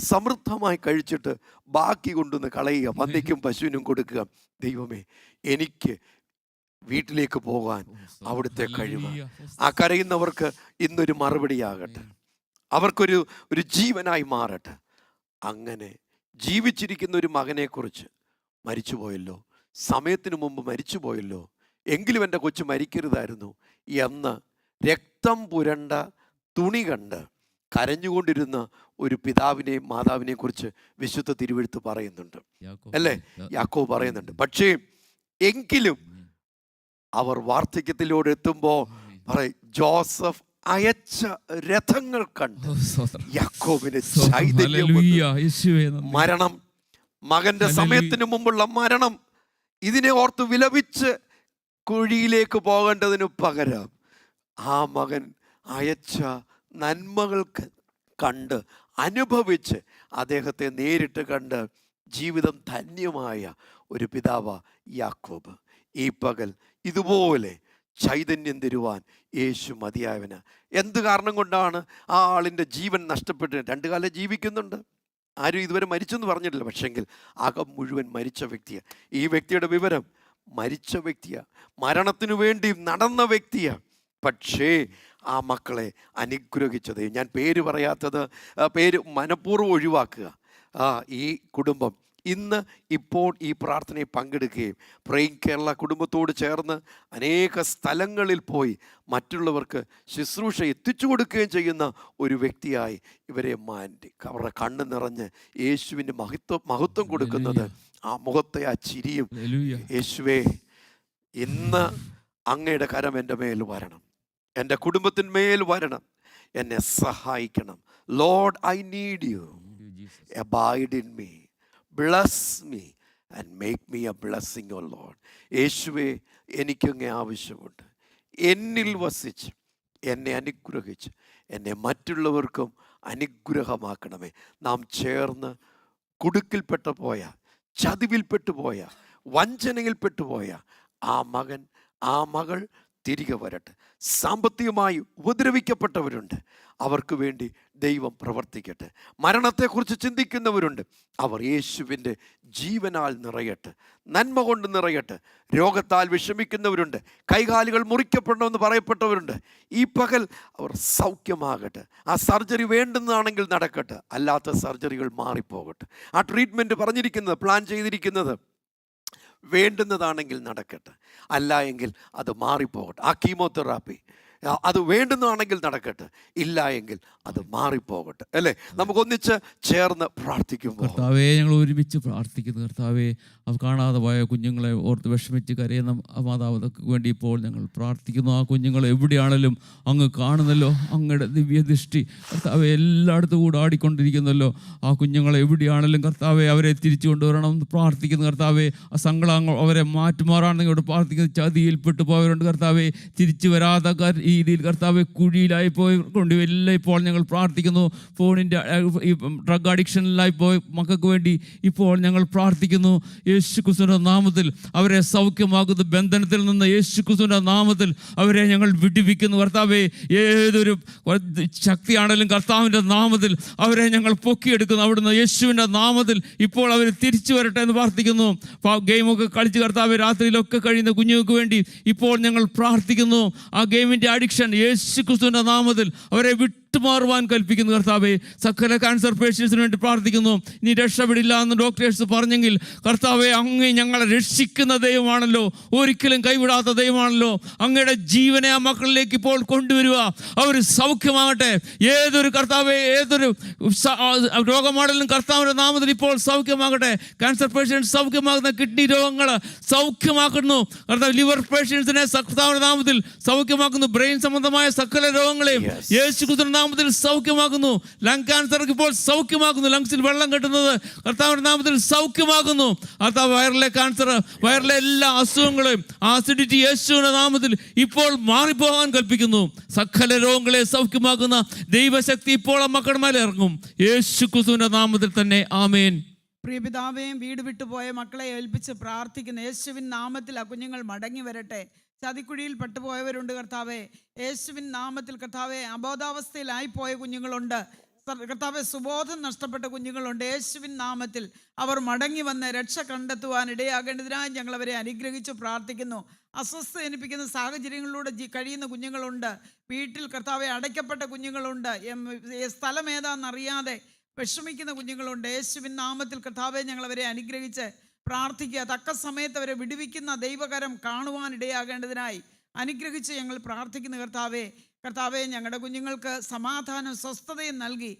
സമൃദ്ധമായി കഴിച്ചിട്ട് ബാക്കി കൊണ്ടുവന്ന് കളയുക, പന്നിക്കും പശുവിനും കൊടുക്കുക. ദൈവമേ, എനിക്ക് വീട്ടിലേക്ക് പോകാൻ അവിടുത്തെ കഴിവ്. ആ കരയുന്നവർക്ക് ഇന്നൊരു മറുപടിയാകട്ടെ, അവർക്കൊരു ജീവനായി മാറട്ടെ. അങ്ങനെ ജീവിച്ചിരിക്കുന്ന ഒരു മകനെക്കുറിച്ച് മരിച്ചുപോയല്ലോ, സമയത്തിന് മുമ്പ് മരിച്ചുപോയല്ലോ, എങ്കിലും എൻ്റെ കൊച്ചു മരിക്കരുതായിരുന്നു എന്ന് രക്തം പുരണ്ട തുണി കണ്ട് കരഞ്ഞുകൊണ്ടിരുന്ന ഒരു പിതാവിനെയും മാതാവിനെയും കുറിച്ച് വിശുദ്ധ തിരുവെഴുത്ത് പറയുന്നുണ്ട് അല്ലേ. യാക്കോബ് പറയുന്നുണ്ട്. പക്ഷേ എങ്കിലും അവർ വാർദ്ധക്യത്തിലൂടെ എത്തുമ്പോൾ ജോസഫ് അയച്ച രഥങ്ങൾ കണ്ട് യാക്കോബിന് മരണം, മകന്റെ സമയത്തിന് മുമ്പുള്ള മരണം, ഇതിനെ ഓർത്ത് വിലപിച്ച് കുഴിയിലേക്ക് പോകേണ്ടതിന് പകരം ആ മകൻ അയച്ച നന്മകൾക്ക് കണ്ട് അനുഭവിച്ച് അദ്ദേഹത്തെ നേരിട്ട് കണ്ട് ജീവിതം ധന്യമായ ഒരു പിതാവാ യാക്കോബ്. ഈ പകൽ ഇതുപോലെ ചൈതന്യം തരുവാൻ യേശു മതിയായവന്. എന്ത് കാരണം കൊണ്ടാണ് ആ ആളിൻ്റെ ജീവൻ നഷ്ടപ്പെട്ട് 2 കാലം ജീവിക്കുന്നുണ്ട്, ആരും ഇതുവരെ മരിച്ചെന്ന് പറഞ്ഞിട്ടില്ല. പക്ഷെങ്കിൽ അകം മുഴുവൻ മരിച്ച വ്യക്തിയാണ്. ഈ വ്യക്തിയുടെ വിവരം മരിച്ച വ്യക്തിയാണ്, മരണത്തിനു വേണ്ടി നടന്ന വ്യക്തിയാണ്. പക്ഷേ ആ മക്കളെ അനുഗ്രഹിച്ചത്, ഞാൻ പേര് പറയാത്തത് പേര് മനഃപൂർവ്വം ഒഴിവാക്കുക. ഈ കുടുംബം ഇപ്പോൾ ഈ പ്രാർത്ഥനയിൽ പങ്കെടുക്കുകയും പ്രേയിങ് കേരള കുടുംബത്തോട് ചേർന്ന് അനേക സ്ഥലങ്ങളിൽ പോയി മറ്റുള്ളവർക്ക് ശുശ്രൂഷ എത്തിച്ചു കൊടുക്കുകയും ചെയ്യുന്ന ഒരു വ്യക്തിയായി ഇവരെ മാറ്റി അവരുടെ കണ്ണ് നിറഞ്ഞ് യേശുവിൻ്റെ മഹത്വം കൊടുക്കുന്നത്, ആ മുഖത്തെ ആ ചിരിയും. യേശുവേ, ഇന്ന് അങ്ങയുടെ കരം എൻ്റെ മേൽ വരണം, എൻ്റെ കുടുംബത്തിന്മേൽ വരണം, എന്നെ സഹായിക്കണം. Lord, I need you. Abide in me, bless me and make me a blessing, O Lord. യേശുവേ, എനിക്കങ്ങേ ആവശ്യമുണ്ട്. എന്നിൽ വസിച്ച് എന്നെ അനുഗ്രഹിച്ച് എന്നെ മറ്റുള്ളവർക്കും അനുഗ്രഹമാക്കണമേ. നാം ചേർന്ന് കുടുക്കിൽപ്പെട്ടു പോയ, ചതിവിൽപ്പെട്ടു പോയ, വഞ്ചനയിൽപ്പെട്ടു പോയ ആ മകൻ, ആ മകൾ തിരികെ വരട്ടെ. സാമ്പത്തികമായി ഉപദ്രവിക്കപ്പെട്ടവരുണ്ട്, അവർക്ക് വേണ്ടി ദൈവം പ്രവർത്തിക്കട്ടെ. മരണത്തെക്കുറിച്ച് ചിന്തിക്കുന്നവരുണ്ട്, അവർ യേശുവിൻ്റെ ജീവനാൽ നിറയട്ടെ, നന്മ കൊണ്ട് നിറയട്ടെ. രോഗത്താൽ വിഷമിക്കുന്നവരുണ്ട്, കൈകാലുകൾ മുറിക്കപ്പെടണമെന്ന് പറയപ്പെട്ടവരുണ്ട്, ഈ പകൽ അവർ സൗഖ്യമാകട്ടെ. ആ സർജറി വേണ്ടുന്നതാണെങ്കിൽ നടക്കട്ടെ, അല്ലാത്ത സർജറികൾ മാറിപ്പോകട്ടെ. ആ ട്രീറ്റ്മെൻറ്റ് പറഞ്ഞിരിക്കുന്നത്, പ്ലാൻ ചെയ്തിരിക്കുന്നത് വേണ്ടുന്നതാണെങ്കിൽ നടക്കട്ടെ, അല്ല എങ്കിൽ അത് മാറിപ്പോകട്ടെ. ആ കീമോതെറാപ്പി അത് വേണ്ടുന്നതാണെങ്കിൽ നടക്കട്ടെ, ഇല്ല എങ്കിൽ അത് മാറിപ്പോകട്ടെ. അല്ലേ? നമുക്കൊന്നിച്ച് ചേർന്ന് പ്രാർത്ഥിക്കുമ്പോൾ കർത്താവേ, ഞങ്ങൾ ഒരുമിച്ച് പ്രാർത്ഥിക്കുന്നു. കർത്താവേ, അവർ കാണാതെ പോയ കുഞ്ഞുങ്ങളെ ഓർത്ത് വിഷമിച്ച് കരയുന്ന മാതാപിതാക്കൾക്ക് വേണ്ടി ഇപ്പോൾ ഞങ്ങൾ പ്രാർത്ഥിക്കുന്നു. ആ കുഞ്ഞുങ്ങൾ എവിടെയാണെങ്കിലും അങ്ങ് കാണുന്നല്ലോ, അങ്ങയുടെ ദിവ്യദൃഷ്ടി കർത്താവെ എല്ലായിടത്തും കൂടെ ആടിക്കൊണ്ടിരിക്കുന്നല്ലോ. ആ കുഞ്ഞുങ്ങളെ എവിടെയാണെങ്കിലും കർത്താവെ അവരെ തിരിച്ചു കൊണ്ടുവരണം എന്ന് പ്രാർത്ഥിക്കുന്നു. കർത്താവെ, ആ സങ്കടങ്ങൾ അവരെ മാറ്റുമാറാണെന്ന് ഇങ്ങോട്ട് പ്രാർത്ഥിക്കുന്നു. ചതിയിൽപ്പെട്ടു പോയവരുണ്ട് കർത്താവെ, തിരിച്ചു വരാത്ത രീതിയിൽ കർത്താവെ കുഴിയിലായി പോയിക്കൊണ്ട് എല്ലാം ഇപ്പോൾ ഞങ്ങൾ പ്രാർത്ഥിക്കുന്നു. ഫോണിൻ്റെ ഈ ഡ്രഗ് അഡിക്ഷനിലായി പോയ മക്കൾക്ക് വേണ്ടി ഇപ്പോൾ ഞങ്ങൾ പ്രാർത്ഥിക്കുന്നു. യേശു ക്രിസ്തുവിൻ്റെ നാമത്തിൽ അവരെ സൗഖ്യമാക്കുന്ന ബന്ധനത്തിൽ നിന്ന് യേശു ക്രിസ്തുവിൻ്റെ നാമത്തിൽ അവരെ ഞങ്ങൾ വിടുവിക്കുന്നു. കർത്താവെ, ഏതൊരു ശക്തിയാണെങ്കിലും കർത്താവിൻ്റെ നാമത്തിൽ അവരെ ഞങ്ങൾ പൊക്കിയെടുക്കുന്നു. അവിടുന്ന് യേശുവിൻ്റെ നാമത്തിൽ ഇപ്പോൾ അവർ തിരിച്ചു വരട്ടെ എന്ന് പ്രാർത്ഥിക്കുന്നു. ഗെയിമൊക്കെ കളിച്ച് കർത്താവെ രാത്രിയിലൊക്കെ കഴിയുന്ന കുഞ്ഞുങ്ങൾക്ക് വേണ്ടി ഇപ്പോൾ ഞങ്ങൾ പ്രാർത്ഥിക്കുന്നു. ആ ഗെയിമിൻ്റെ അഡിക്ഷൻ യേശു ക്രിസ്തുവിൻ്റെ നാമത്തിൽ അവരെ മാറുവാൻ കൽപ്പിക്കുന്നു. കർത്താവെ, സകല ക്യാൻസർ പേഷ്യൻസിന് വേണ്ടി പ്രാർത്ഥിക്കുന്നു. ഇനി രക്ഷപ്പെടില്ല എന്ന് ഡോക്ടേഴ്സ് പറഞ്ഞെങ്കിൽ കർത്താവെ, അങ്ങ് ഞങ്ങളെ രക്ഷിക്കുന്ന ദൈവമാണല്ലോ, ഒരിക്കലും കൈവിടാത്ത ദൈവമാണല്ലോ. അങ്ങയുടെ ജീവനെ ആ മക്കളിലേക്ക് ഇപ്പോൾ കൊണ്ടുവരിക, അവർ സൗഖ്യമാകട്ടെ. ഏതൊരു കർത്താവെ, ഏതൊരു രോഗമാണെങ്കിലും കർത്താവിൻ്റെ നാമത്തിൽ ഇപ്പോൾ സൗഖ്യമാകട്ടെ. ക്യാൻസർ പേഷ്യൻസ് സൗഖ്യമാകുന്ന, കിഡ്നി രോഗങ്ങൾ സൗഖ്യമാക്കുന്നു കർത്താവ്. ലിവർ പേഷ്യൻസിനെ കർത്താവിൻ്റെ നാമത്തിൽ സൗഖ്യമാക്കുന്നു. ബ്രെയിൻ സംബന്ധമായ സകല രോഗങ്ങളെയും യേശു ക്രിസ്തുവിന്റെ നാമത്തിൽ സൗഖ്യമാക്കുന്നു. ലങ് ക്യാൻസർക്ക് ഇപ്പോൾ സൗഖ്യമാക്കുന്നു. ലങ്സിൽ വെള്ളം കെട്ടുന്നത് കർത്താവിന്റെ നാമത്തിൽ സൗഖ്യമാക്കുന്നു. കർത്താവ്, വയറിലെ ക്യാൻസർ, വയറിലെ എല്ലാ അസുഖങ്ങളെയും ആസിഡിറ്റി യേശുവിന്റെ നാമത്തിൽ ഇപ്പോൾ മാറിപ്പോകാൻ കൽപ്പിക്കുന്നു. സകല രോഗങ്ങളെ സൗഖ്യമാക്കുന്ന ദൈവശക്തി ഇപ്പോൾ ആ മക്കളുടെ മേലെ ഇറങ്ങും. യേശു ക്രിസ്തുവിന്റെ നാമത്തിൽ തന്നെ, ആമേൻ. പ്രിയപിതാവേയും വീട് വിട്ടുപോയ മക്കളെ ഏൽപ്പിച്ച് പ്രാർത്ഥിക്കുന്ന യേശുവിൻ നാമത്തിൽ ആ കുഞ്ഞുങ്ങൾ മടങ്ങി വരട്ടെ. ചതിക്കുഴിയിൽ പെട്ടുപോയവരുണ്ട് കർത്താവെ, യേശുവിൻ നാമത്തിൽ കർത്താവെ. അബോധാവസ്ഥയിലായി പോയ കുഞ്ഞുങ്ങളുണ്ട് കർത്താവെ, സുബോധം നഷ്ടപ്പെട്ട കുഞ്ഞുങ്ങളുണ്ട്. യേശുവിൻ നാമത്തിൽ അവർ മടങ്ങി വന്ന് രക്ഷ കണ്ടെത്തുവാൻ ഇടയാകേണ്ടതിനായി ഞങ്ങൾ അവരെ അനുഗ്രഹിച്ച് പ്രാർത്ഥിക്കുന്നു. അസ്വസ്ഥ ജനിപ്പിക്കുന്ന സാഹചര്യങ്ങളിലൂടെ കഴിയുന്ന കുഞ്ഞുങ്ങളുണ്ട്. വീട്ടിൽ കർത്താവെ അടയ്ക്കപ്പെട്ട കുഞ്ഞുങ്ങളുണ്ട്. സ്ഥലം ഏതാണെന്നറിയാതെ വിഷമിക്കുന്ന കുഞ്ഞുങ്ങളുണ്ട്. യേശുവിൻ നാമത്തിൽ കർത്താവെ, ഞങ്ങൾ അവരെ അനുഗ്രഹിച്ച് പ്രാർത്ഥിക്കുക. തക്ക സമയത്ത് അവരെ വിടുവിക്കുന്ന ദൈവകരം കാണുവാൻ ഇടയാകേണ്ടതിനായി അനുഗ്രഹിച്ച് ഞങ്ങൾ പ്രാർത്ഥിക്കുന്ന കർത്താവെ, ഞങ്ങളുടെ കുഞ്ഞുങ്ങൾക്ക് സമാധാനം സ്വസ്ഥതയും നൽകി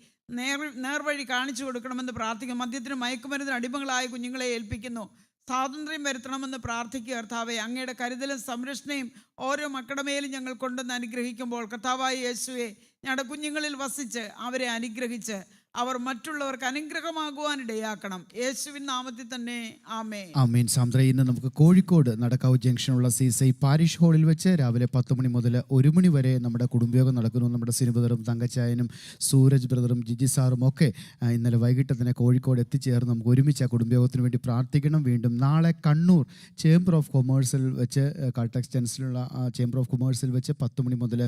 നേർവഴി കാണിച്ചു കൊടുക്കണമെന്ന് പ്രാർത്ഥിക്കും. മദ്യത്തിനും മയക്കുമരുന്നിനും അടിമകളായ കുഞ്ഞുങ്ങളെ ഏൽപ്പിക്കുന്നു. സ്വാതന്ത്ര്യം വരുത്തണമെന്ന് പ്രാർത്ഥിക്കുക കർത്താവെ. അങ്ങയുടെ കരുതലും സംരക്ഷണയും ഓരോ മക്കളുടെ മേലും ഞങ്ങൾ കൊണ്ടുവന്ന് അനുഗ്രഹിക്കുമ്പോൾ കർത്താവായ യേശുവെ, ഞങ്ങളുടെ കുഞ്ഞുങ്ങളിൽ വസിച്ച് അവരെ അനുഗ്രഹിച്ച് അവർ മറ്റുള്ളവർക്ക് അനുഗ്രഹമാകുവാൻ ഇടയാക്കണം. യേശുവിൻ നാമത്തിൽ തന്നെ, ആമേൻ. ആമേൻ. സാന്ദ്ര, ഇന്ന് നമുക്ക് കോഴിക്കോട് നടക്കാവ് ജംഗ്ഷനുള്ള CSI പാരിഷ് ഹാളിൽ വെച്ച് രാവിലെ 10 മണി മുതൽ 1 മണി വരെ നമ്മുടെ കുടുംബയോഗം നടക്കുന്നു. നമ്മുടെ സിനിബ്രദറും തങ്കച്ചായനും സൂരജ് ബ്രദറും ജിജി സാറും ഒക്കെ ഇന്നലെ വൈകിട്ട് തന്നെ കോഴിക്കോട് എത്തിച്ചേർന്ന് നമുക്ക് ഒരുമിച്ച് ആ കുടുംബയോഗത്തിന് വേണ്ടി പ്രാർത്ഥിക്കണം. വീണ്ടും നാളെ കണ്ണൂർ ചേംബർ ഓഫ് കൊമേഴ്സിൽ വെച്ച്, കാൾടെക്സ് ടെൻസിലുള്ള ചേംബർ ഓഫ് കൊമേഴ്സിൽ വെച്ച് 10 മണി മുതൽ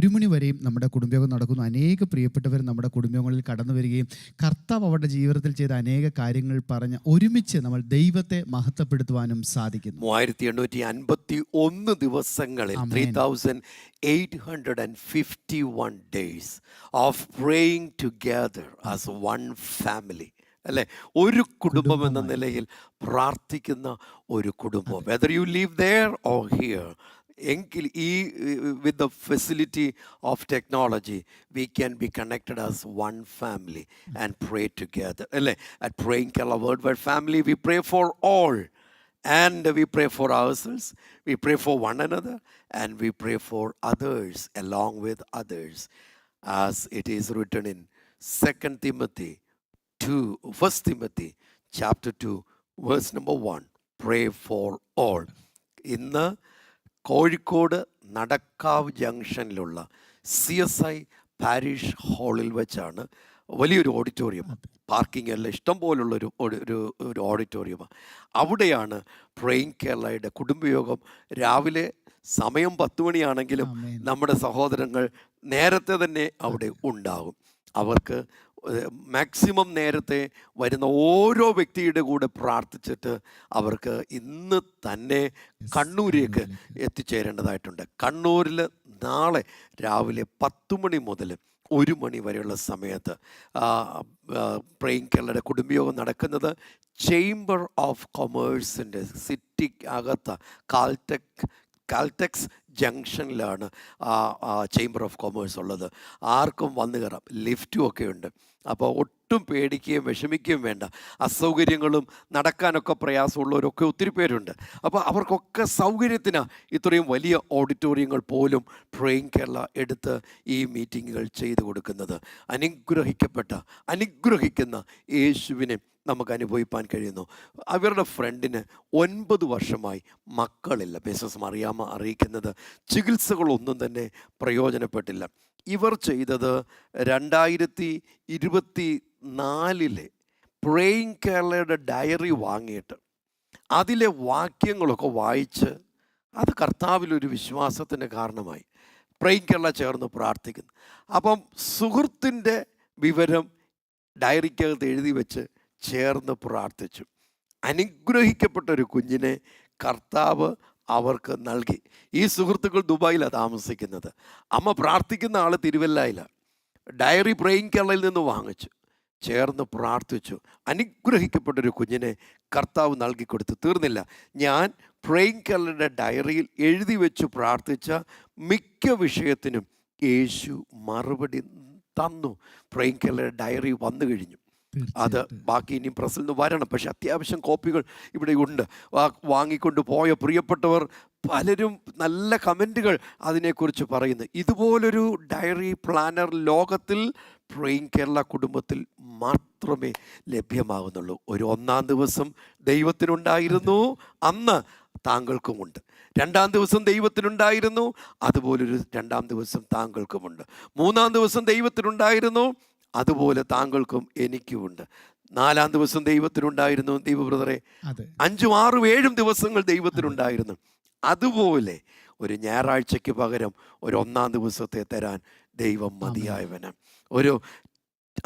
1 മണി വരെയും നമ്മുടെ കുടുംബയോഗം നടക്കുന്നു. അനേക പ്രിയപ്പെട്ടവർ നമ്മുടെ കുടുംബങ്ങളിൽ കടന്നു വരികയും കർത്താവ് അവരുടെ ജീവിതത്തിൽ ചെയ്ത അനേക കാര്യങ്ങൾ പറഞ്ഞ് ഒരുമിച്ച് നമ്മൾ ദൈവത്തെ മഹത്വപ്പെടുത്തുവാനും സാധിക്കുന്നു. 3851 ദിവസങ്ങളിൽ 3851 days of praying together as one family. അല്ലേ? ഒരു കുടുംബം എന്ന നിലയിൽ പ്രാർത്ഥിക്കുന്ന ഒരു കുടുംബം. Whether you leave there or here, എങ്കിൽ ഈ with the facility of technology we can be connected as one family and pray together. അല്ലേ? At Praying Kerala Word family we pray for all, and we pray for ourselves, we pray for one another, and we pray for others along with others, as it is written in 1 Timothy chapter 2 verse number 1. Pray for all. ഇന്ന് Kozhikode Nadakkavu ജംഗ്ഷനിലുള്ള CSI parish ഹാളിൽ വെച്ചാണ് വലിയൊരു auditorium, parking എല്ലാം ഇഷ്ടം പോലുള്ളൊരു ഒരു ഓഡിറ്റോറിയമാണ്. അവിടെയാണ് praying കേരളയുടെ കുടുംബയോഗം. രാവിലെ സമയം 10 മണിയാണെങ്കിലും ആമേൻ. നമ്മുടെ സഹോദരങ്ങൾ നേരത്തെ തന്നെ അവിടെ ഉണ്ടാകും. അവർക്ക് മാക്സിമം നേരത്തെ വരുന്ന ഓരോ വ്യക്തിയുടെ കൂടെ പ്രാർത്ഥിച്ചിട്ട് അവർക്ക് ഇന്ന് തന്നെ കണ്ണൂരേക്ക് എത്തിച്ചേരേണ്ടതായിട്ടുണ്ട്. കണ്ണൂരിൽ നാളെ രാവിലെ 10 മണി മുതൽ 1 മണി വരെയുള്ള സമയത്ത് പ്രേയിങ് കേരളയുടെ കുടുംബയോഗം നടക്കുന്നത് ചേംബർ ഓഫ് കൊമേഴ്സിൻ്റെ സിറ്റി അകത്ത് കാൽടെക്സ് ജംഗ്ഷനിലാണ് ചേംബർ ഓഫ് കൊമേഴ്സ് ഉള്ളത്. ആർക്കും വന്നു കയറാം, ലിഫ്റ്റും ഒക്കെ ഉണ്ട്. അപ്പോൾ ഒട്ടും പേടിക്കുകയും വിഷമിക്കുകയും വേണ്ട. അസൗകര്യങ്ങളും നടക്കാനൊക്കെ പ്രയാസമുള്ളവരൊക്കെ ഒത്തിരി പേരുണ്ട്. അപ്പോൾ അവർക്കൊക്കെ സൗകര്യത്തിനാണ് ഇത്രയും വലിയ ഓഡിറ്റോറിയങ്ങൾ പോലും പ്രേയിങ് കേരള എടുത്ത് ഈ മീറ്റിങ്ങുകൾ ചെയ്തു കൊടുക്കുന്നത്. അനുഗ്രഹിക്കുന്ന യേശുവിനെ നമുക്ക് അനുഭവിപ്പാൻ കഴിയുന്നു. അവരുടെ ഫ്രണ്ടിന് 9 വർഷമായി മക്കളില്ല. ബിസിനസ് അറിയിക്കുന്നത് ചികിത്സകളൊന്നും തന്നെ പ്രയോജനപ്പെട്ടില്ല. ഇവർ ചെയ്തത് 2024 പ്രേയിങ് കേരളയുടെ ഡയറി വാങ്ങിയിട്ട് അതിലെ വാക്യങ്ങളൊക്കെ വായിച്ച് അത് കർത്താവിലൊരു വിശ്വാസത്തിൻ്റെ കാരണമായി പ്രേയിങ് കേരള ചേർന്ന് പ്രാർത്ഥിക്കുന്നു. അപ്പം സുഹൃത്തിൻ്റെ വിവരം ഡയറിക്കകത്ത് എഴുതി വെച്ച് ചേർന്ന് പ്രാർത്ഥിച്ചു. അനുഗ്രഹിക്കപ്പെട്ടൊരു കുഞ്ഞിനെ കർത്താവ് അവർക്ക് നൽകി. ഈ സുഹൃത്തുക്കൾ ദുബായിലാണ് താമസിക്കുന്നത്. അമ്മ പ്രാർത്ഥിക്കുന്ന ആൾ തിരുവല്ലയിലാണ്. ഡയറി പ്രേയിങ് കേരളയിൽ നിന്ന് വാങ്ങിച്ചു, ചേർന്ന് പ്രാർത്ഥിച്ചു. അനുഗ്രഹിക്കപ്പെട്ടൊരു കുഞ്ഞിനെ കർത്താവ് നൽകിക്കൊടുത്തു. തീർന്നില്ല, ഞാൻ പ്രേയിങ് കേരളയുടെ ഡയറിയിൽ എഴുതി വെച്ച് പ്രാർത്ഥിച്ച മിക്ക വിഷയത്തിനും യേശു മറുപടി തന്നു. പ്രേയിങ് കേരളയുടെ ഡയറി വന്നു കഴിഞ്ഞു. അത് ബാക്കി ഇനിയും പ്രസിൽ നിന്ന് വരണം. പക്ഷെ അത്യാവശ്യം കോപ്പികൾ ഇവിടെ ഉണ്ട്. വാങ്ങിക്കൊണ്ട് പോയ പ്രിയപ്പെട്ടവർ പലരും നല്ല കമൻറ്റുകൾ അതിനെക്കുറിച്ച് പറയുന്നു. ഇതുപോലൊരു ഡയറി പ്ലാനർ ലോകത്തിൽ പ്രേയിങ് കേരള കുടുംബത്തിൽ മാത്രമേ ലഭ്യമാകുന്നുള്ളൂ. ഒരു 1-ാം ദിവസം ദൈവത്തിനുണ്ടായിരുന്നു, അന്ന് താങ്കൾക്കുമുണ്ട്. 2-ാം ദിവസം ദൈവത്തിനുണ്ടായിരുന്നു, അതുപോലൊരു 2-ാം ദിവസം താങ്കൾക്കുമുണ്ട്. 3-ാം ദിവസം ദൈവത്തിനുണ്ടായിരുന്നു, അതുപോലെ താങ്കൾക്കും എനിക്കുമുണ്ട്. 4-ാം ദിവസം ദൈവത്തിനുണ്ടായിരുന്നു. ദീപ ബ്രദറെ, 5, 6, 7 ദിവസങ്ങൾ ദൈവത്തിനുണ്ടായിരുന്നു. അതുപോലെ ഒരു ഞായറാഴ്ചയ്ക്ക് പകരം ഒരു 1-ാം ദിവസത്തെ തരാൻ ദൈവം മതിയായവന്.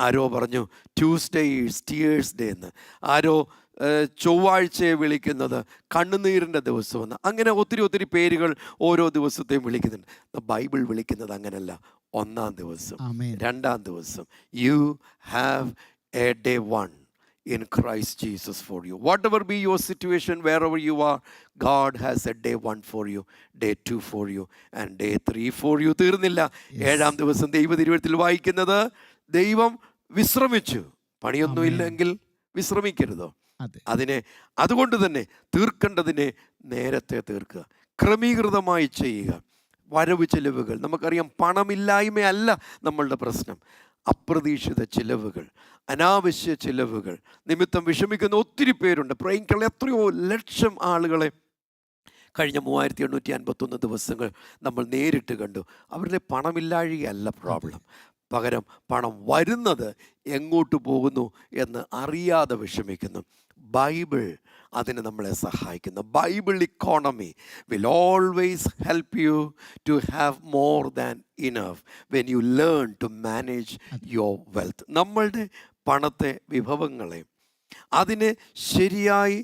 ആരോ പറഞ്ഞു ട്യൂസ്ഡേ ഈസ് ടിയേഴ്സ് ഡേ എന്ന്, ആരോ ചൊവ്വാഴ്ചയെ വിളിക്കുന്നത് കണ്ണുനീരിൻ്റെ ദിവസമെന്ന്. അങ്ങനെ ഒത്തിരി പേരുകൾ ഓരോ ദിവസത്തെയും വിളിക്കുന്നുണ്ട്. ബൈബിൾ വിളിക്കുന്നത് അങ്ങനല്ല. 1-ാം ദിവസം, 2-ാം ദിവസം. You have A day 1 in Christ Jesus for you. Whatever be your situation, wherever you are, God has a day 1 for you, day 2 for you, and day 3 for you. തീർന്നില്ല. 7-ാം ദിവസം ദൈവ തിരുവചനത്തിൽ വായിക്കുന്നത് ദൈവം വിശ്രമിച്ചു. പണിയൊന്നുമില്ലെങ്കിൽ വിശ്രമിക്കരുതോ? അതുകൊണ്ട് തന്നെ തീർക്കേണ്ടതിനെ നേരത്തെ തീർക്കുക, ക്രമീകൃതമായി ചെയ്യുക. വരവ് ചെലവുകൾ നമുക്കറിയാം. പണമില്ലായ്മയല്ല നമ്മളുടെ പ്രശ്നം. അപ്രതീക്ഷിത ചിലവുകൾ, അനാവശ്യ ചിലവുകൾ നിമിത്തം വിഷമിക്കുന്ന ഒത്തിരി പേരുണ്ട്. പ്രേയിങ് കേരള എത്രയോ ലക്ഷം ആളുകളെ കഴിഞ്ഞ 3851 ദിവസങ്ങൾ നമ്മൾ നേരിട്ട് കണ്ടു. അവരുടെ പണമില്ലാഴികയല്ല പ്രോബ്ലം, പകരം പണം വരുന്നത് എങ്ങോട്ട് പോകുന്നു എന്ന് അറിയാതെ വിഷമിക്കുന്നു. ബൈബിൾ അതിന് നമ്മളെ സഹായിക്കുന്നു. Bible economy will always help you to have more than enough when you learn to manage your wealth. നമ്മളുടെ പണത്തെ, വിഭവങ്ങളെ അതിനെ ശരിയായി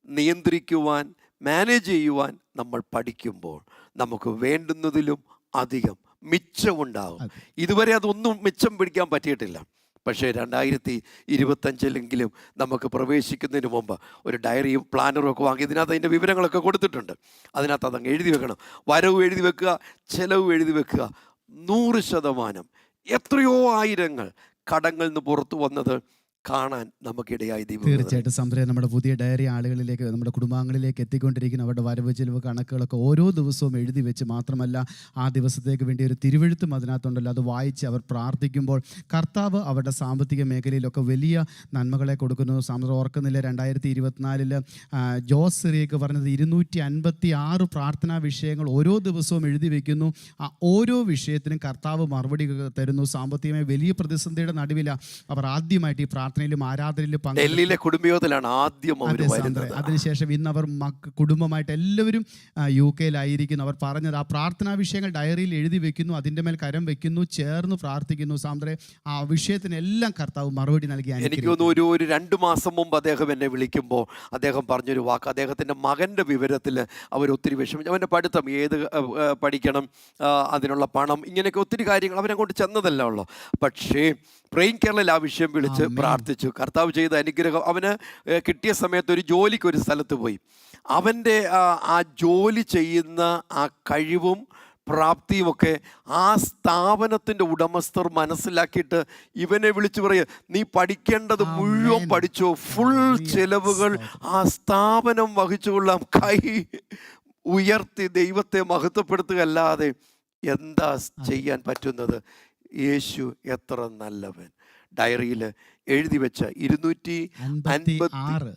നിയന്ത്രിക്കുവാൻ, മാനേജ് ചെയ്യുവാൻ നമ്മൾ പഠിക്കുമ്പോൾ നമുക്ക് വേണ്ടുന്നതിലും അധികം മിച്ചമുണ്ടാകും. ഇതുവരെ അതൊന്നും മിച്ചം പിടിക്കാൻ പറ്റിയിട്ടില്ല. പക്ഷേ 2025 നമുക്ക് പ്രവേശിക്കുന്നതിന് മുമ്പ് ഒരു ഡയറിയും പ്ലാനറും ഒക്കെ വാങ്ങി ഇതിനകത്ത് അതിൻ്റെ വിവരങ്ങളൊക്കെ കൊടുത്തിട്ടുണ്ട്. അതിനകത്ത് അതങ്ങ് എഴുതി വെക്കണം. വരവ് എഴുതി വെക്കുക, ചെലവ് എഴുതി വെക്കുക. 100% എത്രയോ ആയിരങ്ങൾ കടങ്ങളിൽ നിന്ന് പുറത്തു വന്നത് കാണാൻ നമുക്കിടയായി. ദൈവം തീർച്ചയായിട്ടും സമുദ്രം നമ്മുടെ പുതിയ ഡയറി ആളുകളിലേക്ക്, നമ്മുടെ കുടുംബാംഗങ്ങളിലേക്ക് എത്തിക്കൊണ്ടിരിക്കുന്ന അവരുടെ വരവ് ചെലവ് കണക്കുകളൊക്കെ ഓരോ ദിവസവും എഴുതി വെച്ച്, മാത്രമല്ല ആ ദിവസത്തേക്ക് വേണ്ടി ഒരു തിരുവെഴുത്തും അതിനകത്തുണ്ടല്ലോ, അത് വായിച്ച് അവർ പ്രാർത്ഥിക്കുമ്പോൾ കർത്താവ് അവരുടെ സാമ്പത്തിക മേഖലയിലൊക്കെ വലിയ നന്മകളെ കൊടുക്കുന്നു. സമുദ്രം ഓർക്കുന്നില്ല, 2024 ജോസ് സിറിയക്ക് പറഞ്ഞത് 256 പ്രാർത്ഥനാ വിഷയങ്ങൾ ഓരോ ദിവസവും എഴുതി വെക്കുന്നു. ആ ഓരോ വിഷയത്തിനും കർത്താവ് മറുപടി തരുന്നു. സാമ്പത്തികമായി വലിയ പ്രതിസന്ധിയുടെ നടുവിലാണ് അവർ ആദ്യമായിട്ട് ഈ പ്രാർത്ഥനയിലും ആരാധനയിലും ഡൽഹിയിലെ കുടുംബയോഗത്തിലാണ് ആദ്യം അവർ വരുന്നത്. അതിനുശേഷം ഇന്ന് അവർ കുടുംബമായിട്ട് എല്ലാവരും UK-യിലായിരിക്കുന്നു. അവർ പറഞ്ഞത് ആ പ്രാർത്ഥനാ വിഷയങ്ങൾ ഡയറിയിൽ എഴുതി വെക്കുന്നു, അതിൻ്റെ മേൽ കരം വെക്കുന്നു, ചേർന്ന് പ്രാർത്ഥിക്കുന്നു. സാന്ദ്രെ, ആ വിഷയത്തിനെല്ലാം കർത്താവ് മറുപടി നൽകി. എനിക്ക് തോന്നുന്നു ഒരു 2 മാസം മുമ്പ് അദ്ദേഹം എന്നെ വിളിക്കുമ്പോൾ അദ്ദേഹം പറഞ്ഞൊരു വാക്ക്, അദ്ദേഹത്തിൻ്റെ മകൻ്റെ വിവരത്തിൽ അവർ ഒത്തിരി വിഷമിച്ചു. അവൻ്റെ പഠിത്തം ഏത് പഠിക്കണം, അതിനുള്ള പണം, ഇങ്ങനെയൊക്കെ ഒത്തിരി കാര്യങ്ങൾ അവരങ്ങോട്ട് ചെന്നതല്ല ഉള്ളൂ. പക്ഷേ പ്രേയിങ് കേരളയിൽ ആ വിഷയം വിളിച്ച് പ്രാർത്ഥിച്ചു. കർത്താവ് ചെയ്ത അനുഗ്രഹം, അവന് കിട്ടിയ സമയത്ത് ഒരു ജോലിക്ക് ഒരു സ്ഥലത്ത് പോയി. അവൻ്റെ ആ ജോലി ചെയ്യുന്ന ആ കഴിവും പ്രാപ്തിയുമൊക്കെ ആ സ്ഥാപനത്തിൻ്റെ ഉടമസ്ഥർ മനസ്സിലാക്കിയിട്ട് ഇവനെ വിളിച്ചു പറയുക, നീ പഠിക്കേണ്ടത് മുഴുവൻ പഠിച്ചോ, ഫുൾ ചെലവുകൾ ആ സ്ഥാപനം വഹിച്ചുകൊള്ളാം. കൈ ഉയർത്തി ദൈവത്തെ മഹത്വപ്പെടുത്തുകയല്ലാതെ എന്താ ചെയ്യാൻ പറ്റുന്നത്? യേശു എത്ര നല്ലവൻ. ഡയറിയിൽ എഴുതി വെച്ച 256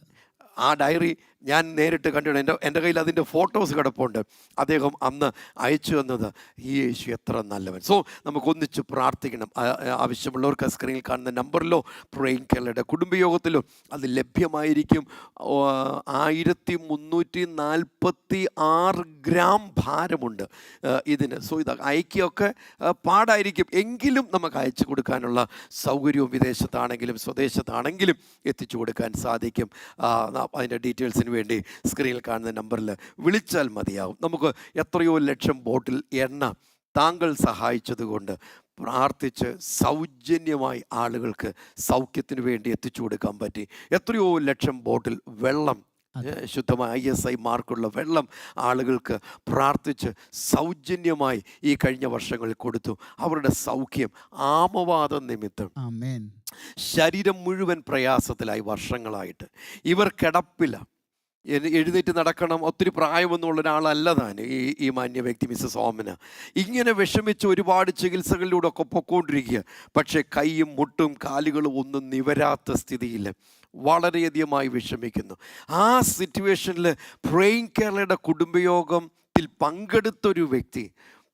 ആ ഡയറി ഞാൻ നേരിട്ട് കണ്ടിട്ടുണ്ട്. എൻ്റെ കയ്യിൽ അതിൻ്റെ ഫോട്ടോസ് കിടപ്പുണ്ട്. അദ്ദേഹം അന്ന് അയച്ചു തന്നത്. ഈ യേശു എത്ര നല്ലവൻ. സോ നമുക്കൊന്നിച്ച് പ്രാർത്ഥിക്കണം. ആവശ്യമുള്ളവർക്ക് സ്ക്രീനിൽ കാണുന്ന നമ്പറിലോ പ്രേയിങ് കേരളയുടെ കുടുംബയോഗത്തിലോ അത് ലഭ്യമായിരിക്കും. 1346 ഗ്രാം ഭാരമുണ്ട് ഇതിന്. സോ ഇത് അയക്കുകയൊക്കെ പാടായിരിക്കും, എങ്കിലും നമുക്ക് അയച്ചു കൊടുക്കാനുള്ള സൗകര്യവും വിദേശത്താണെങ്കിലും സ്വദേശത്താണെങ്കിലും എത്തിച്ചു കൊടുക്കാൻ സാധിക്കും. അതിൻ്റെ ഡീറ്റെയിൽസിന് വേണ്ടി സ്ക്രീനിൽ കാണുന്ന നമ്പറിൽ വിളിച്ചാൽ മതിയാവും. നമുക്ക് എത്രയോ ലക്ഷം ബോട്ടിൽ എണ്ണ താങ്കൾ സഹായിച്ചതുകൊണ്ട് പ്രാർത്ഥിച്ച് സൗജന്യമായി ആളുകൾക്ക് സൗഖ്യത്തിന് വേണ്ടി എത്തിച്ചു കൊടുക്കാൻ പറ്റി. എത്രയോ ലക്ഷം ബോട്ടിൽ വെള്ളം, ശുദ്ധമായ ISI മാർക്കുള്ള വെള്ളം ആളുകൾക്ക് പ്രാർത്ഥിച്ച് സൗജന്യമായി ഈ കഴിഞ്ഞ വർഷങ്ങളിൽ കൊടുത്തു. അവരുടെ സൗഖ്യം ആമവാദം നിമിത്തം ശരീരം മുഴുവൻ പ്രയാസത്തിലായി വർഷങ്ങളായിട്ട്. ഇവർ കിടപ്പില്ല, എഴുന്നേറ്റ് നടക്കണം, ഒത്തിരി പ്രായമൊന്നുമുള്ള ഒരാളല്ല താൻ ഈ മാന്യ വ്യക്തി മിസ്സസ് ഓമന. ഇങ്ങനെ വിഷമിച്ച് ഒരുപാട് ചികിത്സകളിലൂടെ ഒക്കെ പൊക്കോണ്ടിരിക്കുക. പക്ഷേ കൈയും മുട്ടും കാലുകളും ഒന്നും നിവരാത്ത സ്ഥിതിയിൽ വളരെയധികമായി വിഷമിക്കുന്നു. ആ സിറ്റുവേഷനിൽ പ്രേയിങ് കേരളയുടെ കുടുംബയോഗത്തിൽ പങ്കെടുത്തൊരു വ്യക്തി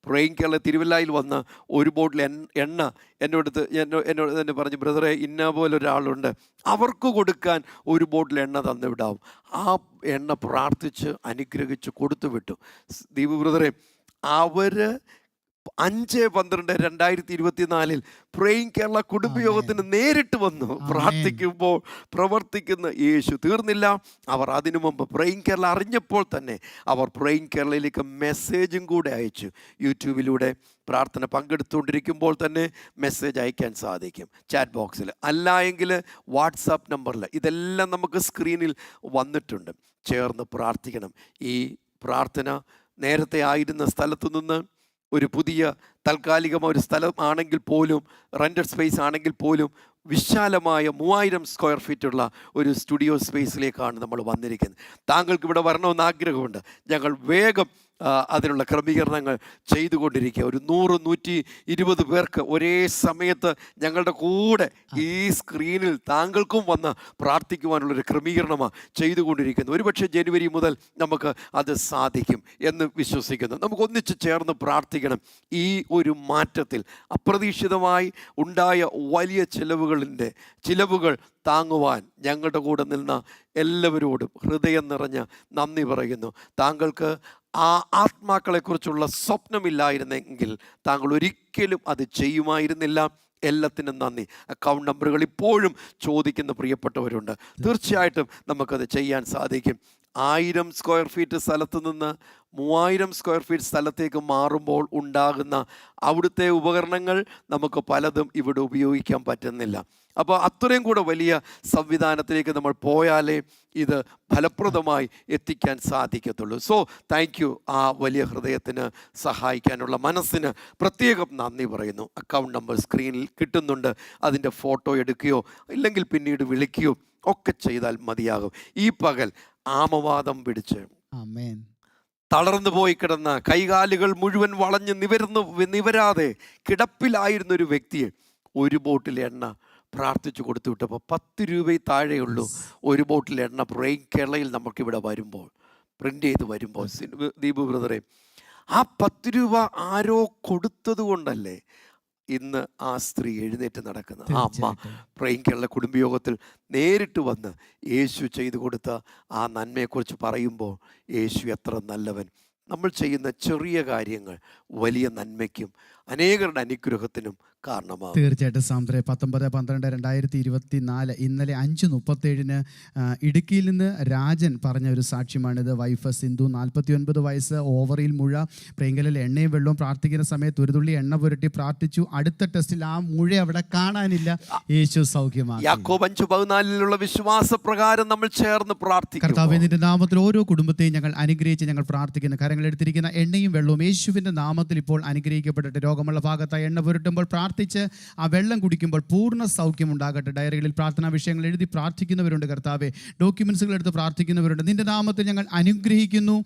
പ്രേയിങ് കേരള തിരുവല്ലയിൽ വന്ന് ഒരു ബോട്ടിൽ എണ്ണ എന്നോട് തന്നെ പറഞ്ഞു, ബ്രദറെ ഇന്ന പോലെ ഒരാളുണ്ട്, അവർക്ക് കൊടുക്കാൻ ഒരു ബോട്ടിൽ എണ്ണ തന്നു വിടാവും. ആ എണ്ണ പ്രാർത്ഥിച്ച് അനുഗ്രഹിച്ച് കൊടുത്തു വിട്ടു. ദീപു ബ്രദറെ, അവർ 5/12/2024 പ്രേയിങ് കേരള കുടുംബയോഗത്തിന് നേരിട്ട് വന്നു. പ്രാർത്ഥിക്കുമ്പോൾ പ്രവർത്തിക്കുന്ന യേശു തീർന്നില്ല. അവർ അതിനു മുമ്പ് പ്രേയിങ് കേരള അറിഞ്ഞപ്പോൾ തന്നെ അവർ പ്രേയിങ് കേരളയിലേക്ക് മെസ്സേജും കൂടെ അയച്ചു. യൂട്യൂബിലൂടെ പ്രാർത്ഥന പങ്കെടുത്തുകൊണ്ടിരിക്കുമ്പോൾ തന്നെ മെസ്സേജ് അയക്കാൻ സാധിക്കും ചാറ്റ് ബോക്സിൽ, അല്ല എങ്കിൽ വാട്സാപ്പ് നമ്പറിൽ. ഇതെല്ലാം നമുക്ക് സ്ക്രീനിൽ വന്നിട്ടുണ്ട്. ചേർന്ന് പ്രാർത്ഥിക്കണം. ഈ പ്രാർത്ഥന നേരത്തെ ആയിരുന്ന സ്ഥലത്തു നിന്ന് ഒരു പുതിയ താൽക്കാലികമായ ഒരു സ്ഥലം ആണെങ്കിൽ പോലും, റെൻറ്റഡ് സ്പേസ് ആണെങ്കിൽ പോലും, വിശാലമായ 3000 സ്ക്വയർ ഫീറ്റുള്ള ഒരു സ്റ്റുഡിയോ സ്പേസിലേക്കാണ് നമ്മൾ വന്നിരിക്കുന്നത്. താങ്കൾക്ക് ഇവിടെ വരണമെന്ന് ആഗ്രഹമുണ്ട്. ഞങ്ങൾ വേഗം അതിനുള്ള ക്രമീകരണങ്ങൾ ചെയ്തുകൊണ്ടിരിക്കുക. ഒരു 100-120 പേർക്ക് ഒരേ സമയത്ത് ഞങ്ങളുടെ കൂടെ ഈ സ്ക്രീനിൽ താങ്കൾക്കും വന്ന് പ്രാർത്ഥിക്കുവാനുള്ളൊരു ക്രമീകരണമാണ് ചെയ്തുകൊണ്ടിരിക്കുന്നത്. ഒരുപക്ഷെ ജനുവരി മുതൽ നമുക്ക് അത് സാധിക്കും എന്ന് വിശ്വസിക്കുന്നു. നമുക്കൊന്നിച്ച് ചേർന്ന് പ്രാർത്ഥിക്കണം. ഈ ഒരു മാറ്റത്തിൽ അപ്രതീക്ഷിതമായി ഉണ്ടായ വലിയ ചിലവുകൾ താങ്ങുവാൻ ഞങ്ങളുടെ കൂടെ നിന്ന എല്ലാവരോടും ഹൃദയം നിറഞ്ഞ നന്ദി പറയുന്നു. താങ്കൾക്ക് ആ ആത്മാക്കളെക്കുറിച്ചുള്ള സ്വപ്നമില്ലായിരുന്നെങ്കിൽ താങ്കൾ ഒരിക്കലും അത് ചെയ്യുമായിരുന്നില്ല. എല്ലാത്തിനും നന്ദി. അക്കൗണ്ട് നമ്പറുകൾ ഇപ്പോഴും ചോദിക്കുന്ന പ്രിയപ്പെട്ടവരുണ്ട്. തീർച്ചയായിട്ടും നമുക്കത് ചെയ്യാൻ സാധിക്കും. 1000 സ്ക്വയർ ഫീറ്റ് സ്ഥലത്ത് നിന്ന് 3000 സ്ക്വയർ ഫീറ്റ് സ്ഥലത്തേക്ക് മാറുമ്പോൾ ഉണ്ടാകുന്ന അവിടുത്തെ ഉപകരണങ്ങൾ നമുക്ക് പലതും ഇവിടെ ഉപയോഗിക്കാൻ പറ്റുന്നില്ല. അപ്പോൾ അത്രയും കൂടെ വലിയ സംവിധാനത്തിലേക്ക് നമ്മൾ പോയാലേ ഇത് ഫലപ്രദമായി എത്തിക്കാൻ സാധിക്കത്തുള്ളൂ. So thank you. ആ വലിയ ഹൃദയത്തിന് സഹായിക്കാനുള്ള മനസ്സിന് പ്രത്യേകം നന്ദി പറയുന്നു. അക്കൗണ്ട് നമ്പർ സ്ക്രീനിൽ കിട്ടുന്നുണ്ട്. അതിൻ്റെ ഫോട്ടോ എടുക്കുകയോ ഇല്ലെങ്കിൽ പിന്നീട് വിളിക്കുകയോ ഒക്കെ ചെയ്താൽ മതിയാകും. ഈ പകൽ ആമവാദം പിടിച്ച് ആമേൻ. തളർന്നു പോയി കിടന്ന കൈകാലുകൾ മുഴുവൻ വളഞ്ഞ് നിവരാതെ കിടപ്പിലായിരുന്നൊരു വ്യക്തിയെ ഒരു ബോട്ടിൽ എണ്ണ പ്രാർത്ഥിച്ചു കൊടുത്തു വിട്ടപ്പോൾ 10 രൂപയിൽ താഴെയുള്ളൂ ഒരു ബോട്ടിൽ എണ്ണ. ബ്രെയിൻ കേരളയിൽ നമുക്കിവിടെ വരുമ്പോൾ പ്രിൻ്റ് ചെയ്ത് വരുമ്പോൾ ദീപു ബ്രദറെ, ആ 10 രൂപ ആരോ കൊടുത്തത് കൊണ്ടല്ലേ ഇന്ന് ആ സ്ത്രീ എഴുന്നേറ്റ് നടക്കുന്നത്. ആ അമ്മ ബ്രെയിൻ കേരള കുടുംബയോഗത്തിൽ നേരിട്ട് വന്ന് യേശു ചെയ്തു കൊടുത്ത ആ നന്മയെക്കുറിച്ച് പറയുമ്പോൾ യേശു എത്ര നല്ലവൻ. നമ്മൾ ചെയ്യുന്ന ചെറിയ കാര്യങ്ങൾ വലിയ നന്മയ്ക്കും അനേകരുടെ അനുഗ്രഹത്തിനും കാരണമാകും. തീർച്ചയായിട്ടും സാന്ദ്രെ. 19/12/2024 ഇന്നലെ 5:37 ഇടുക്കിയിൽ നിന്ന് രാജൻ പറഞ്ഞ ഒരു സാക്ഷ്യമാണിത്. വൈഫ് സിന്ധു 49 വയസ്സ്, ഓവറിൽ മുഴ, പ്രിയങ്കലിൽ എണ്ണയും വെള്ളവും പ്രാർത്ഥിക്കുന്ന സമയത്ത് ഒരു തുള്ളി എണ്ണ പുരട്ടി പ്രാർത്ഥിച്ചു. അടുത്ത ടെസ്റ്റിൽ ആ മുഴ അവിടെ കാണാനില്ല. യേശു സൗഖ്യമാക്കി. യാക്കോബ് 5:14 വിശ്വാസപ്രകാരം നമ്മൾ ചേർന്ന് പ്രാർത്ഥിക്കും. കർത്താവേ, നിന്റെ നാമത്തിൽ ഓരോ കുടുംബത്തെയും ഞങ്ങൾ അനുഗ്രഹിച്ച് ഞങ്ങൾ പ്രാർത്ഥിക്കുന്നു. കരങ്ങളെടുത്തിരിക്കുന്ന എണ്ണയും വെള്ളവും യേശുവിൻ്റെ നാമത്തിൽ ഇപ്പോൾ അനുഗ്രഹിക്കപ്പെട്ടിട്ട് രോഗമുള്ള ഭാഗത്തായി എണ്ണ പുരട്ടുമ്പോൾ പ്രാർത്ഥിച്ച് ആ വെള്ളം കുടിക്കുമ്പോൾ പൂർണ്ണ സൗഖ്യം ഉണ്ടാകട്ടെ. ഡയറികളിൽ പ്രാർത്ഥനാ വിഷയങ്ങൾ എഴുതി പ്രാർത്ഥിക്കുന്നവരുണ്ട് കർത്താവെ. ഡോക്യുമെന്റ്സുകൾ എടുത്ത് പ്രാർത്ഥിക്കുന്നവരുണ്ട്. നിന്റെ നാമത്തിൽ ഞങ്ങൾ അനുഗ്രഹിക്കുന്നു,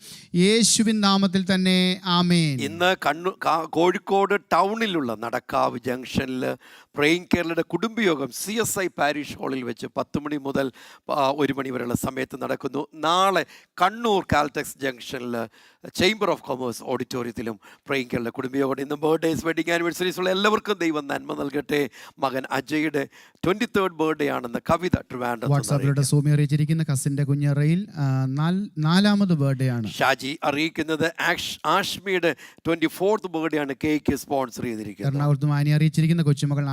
യേശുവിൻ നാമത്തിൽ തന്നെ ആമേൻ. ഇന്ന് കോഴിക്കോട് ടൗണിലുള്ള നടക്കാവ് ജംഗ്ഷനിൽ ബ്രെയിൻ കേരളയുടെ കുടുംബയോഗം CSI പാരിഷ് ഹാളിൽ വെച്ച് 10 മണി മുതൽ 1 മണി വരെയുള്ള സമയത്ത് നടക്കുന്നു. നാളെ കണ്ണൂർ കാൽടെക്സ് ജംഗ്ഷനിൽ ചേംബർ ഓഫ് കൊമേഴ്സ് ഓഡിറ്റോറിയത്തിലും ബ്രെയിൻ കേരള കുടുംബയോഗം. ഇന്ന് ബർത്ത്ഡേസ്, വെഡിങ് ആനിവേഴ്സറീസ് ഉള്ള എല്ലാവർക്കും ദൈവം നന്മ നൽകട്ടെ. മകൻ അജയുടെ 23rd ബർത്ത്ഡേ ആണെന്ന് കവിത ട്രിവാൻഡ്രം വാട്സാപ്പിലൂടെ സോമി അറിയിച്ചിരിക്കുന്ന കസിന്റെ കുഞ്ഞ് റെയിൽ 4ാമത് ബർത്ത്ഡേ ആണ്. ഷാജി അറിയിക്കുന്നത് ആഷ്മിയുടെ 24th ബർത്ത്ഡേ ആണ് കേക്ക് സ്പോൺസർ ചെയ്തിരിക്കുന്നത്. എറണാകുളത്ത് മാനി അറിയിച്ചിരിക്കുന്ന കൊച്ചുമകൾ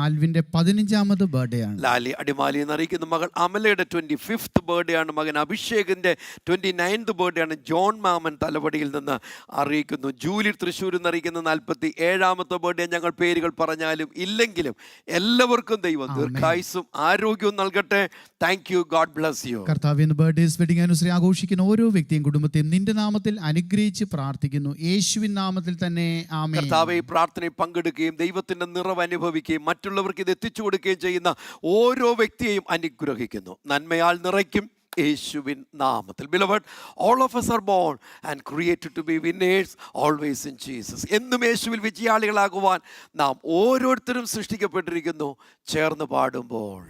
ആൽവിന്റെ 15ാമത് ബർത്ത്ഡേ ആണ്. ലാലി അടിമാലി എന്നറിയിക്കുന്ന മകൾ അമലയുടെ 25th ബർത്ത്ഡേ ആണ്. മകൻ അഭിഷേകിന്റെ 29th ബർത്ത്ഡേ ആണ്. ജോൺ മാമൻ തലവടിയിൽ നിന്ന് അറിയിക്കുന്നു. ജൂലി തൃശ്ശൂർ എന്നറിയിക്കുന്ന 47ാമത്തെ ബർത്ത്ഡേ. ഞങ്ങൾ പേരുകൾ പറഞ്ഞാലും ഇല്ലെങ്കിലും എല്ലാവർക്കും ദൈവം ദീർഘായുസ്സും ആരോഗ്യവും നൽകട്ടെ. Thank you. God bless you. കർത്താവിന്റെ ബർത്ത്ഡേസ്, വെഡിങ് ആനിവേഴ്സറി ആഘോഷിക്കുന്ന ഓരോ വ്യക്തിയും കുടുംബത്തെയും നിന്റെ നാമത്തിൽ അനുഗ്രഹിച്ച് പ്രാർത്ഥിക്കുന്നു, യേശുവിൻ നാമത്തിൽ തന്നെ ആമേൻ. കർത്താവേ, ഈ പ്രാർത്ഥനയിൽ പങ്കെടുക്കുകയും ദൈവത്തിന്റെ നിറവ് അനുഭവിക്കുകയും മറ്റുള്ളവർക്ക് ഇത് എത്തിച്ചു കൊടുക്കുകയും ചെയ്യുന്ന ഓരോ വ്യക്തിയെയും അനുഗ്രഹിക്കുന്നു. നന്മയാൽ നിറയ്ക്കും യേശുവിൻ നാമത്തിൽ. Beloved, all of us are born and created to be winners always in Jesus. എന്നും യേശുവിൽ വിജയാളികളാകുവാൻ നാം ഓരോരുത്തരും സൃഷ്ടിക്കപ്പെട്ടിരിക്കുന്നു. ചേർന്ന് പാടുമ്പോൾ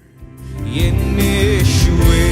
എന്നേശുവേ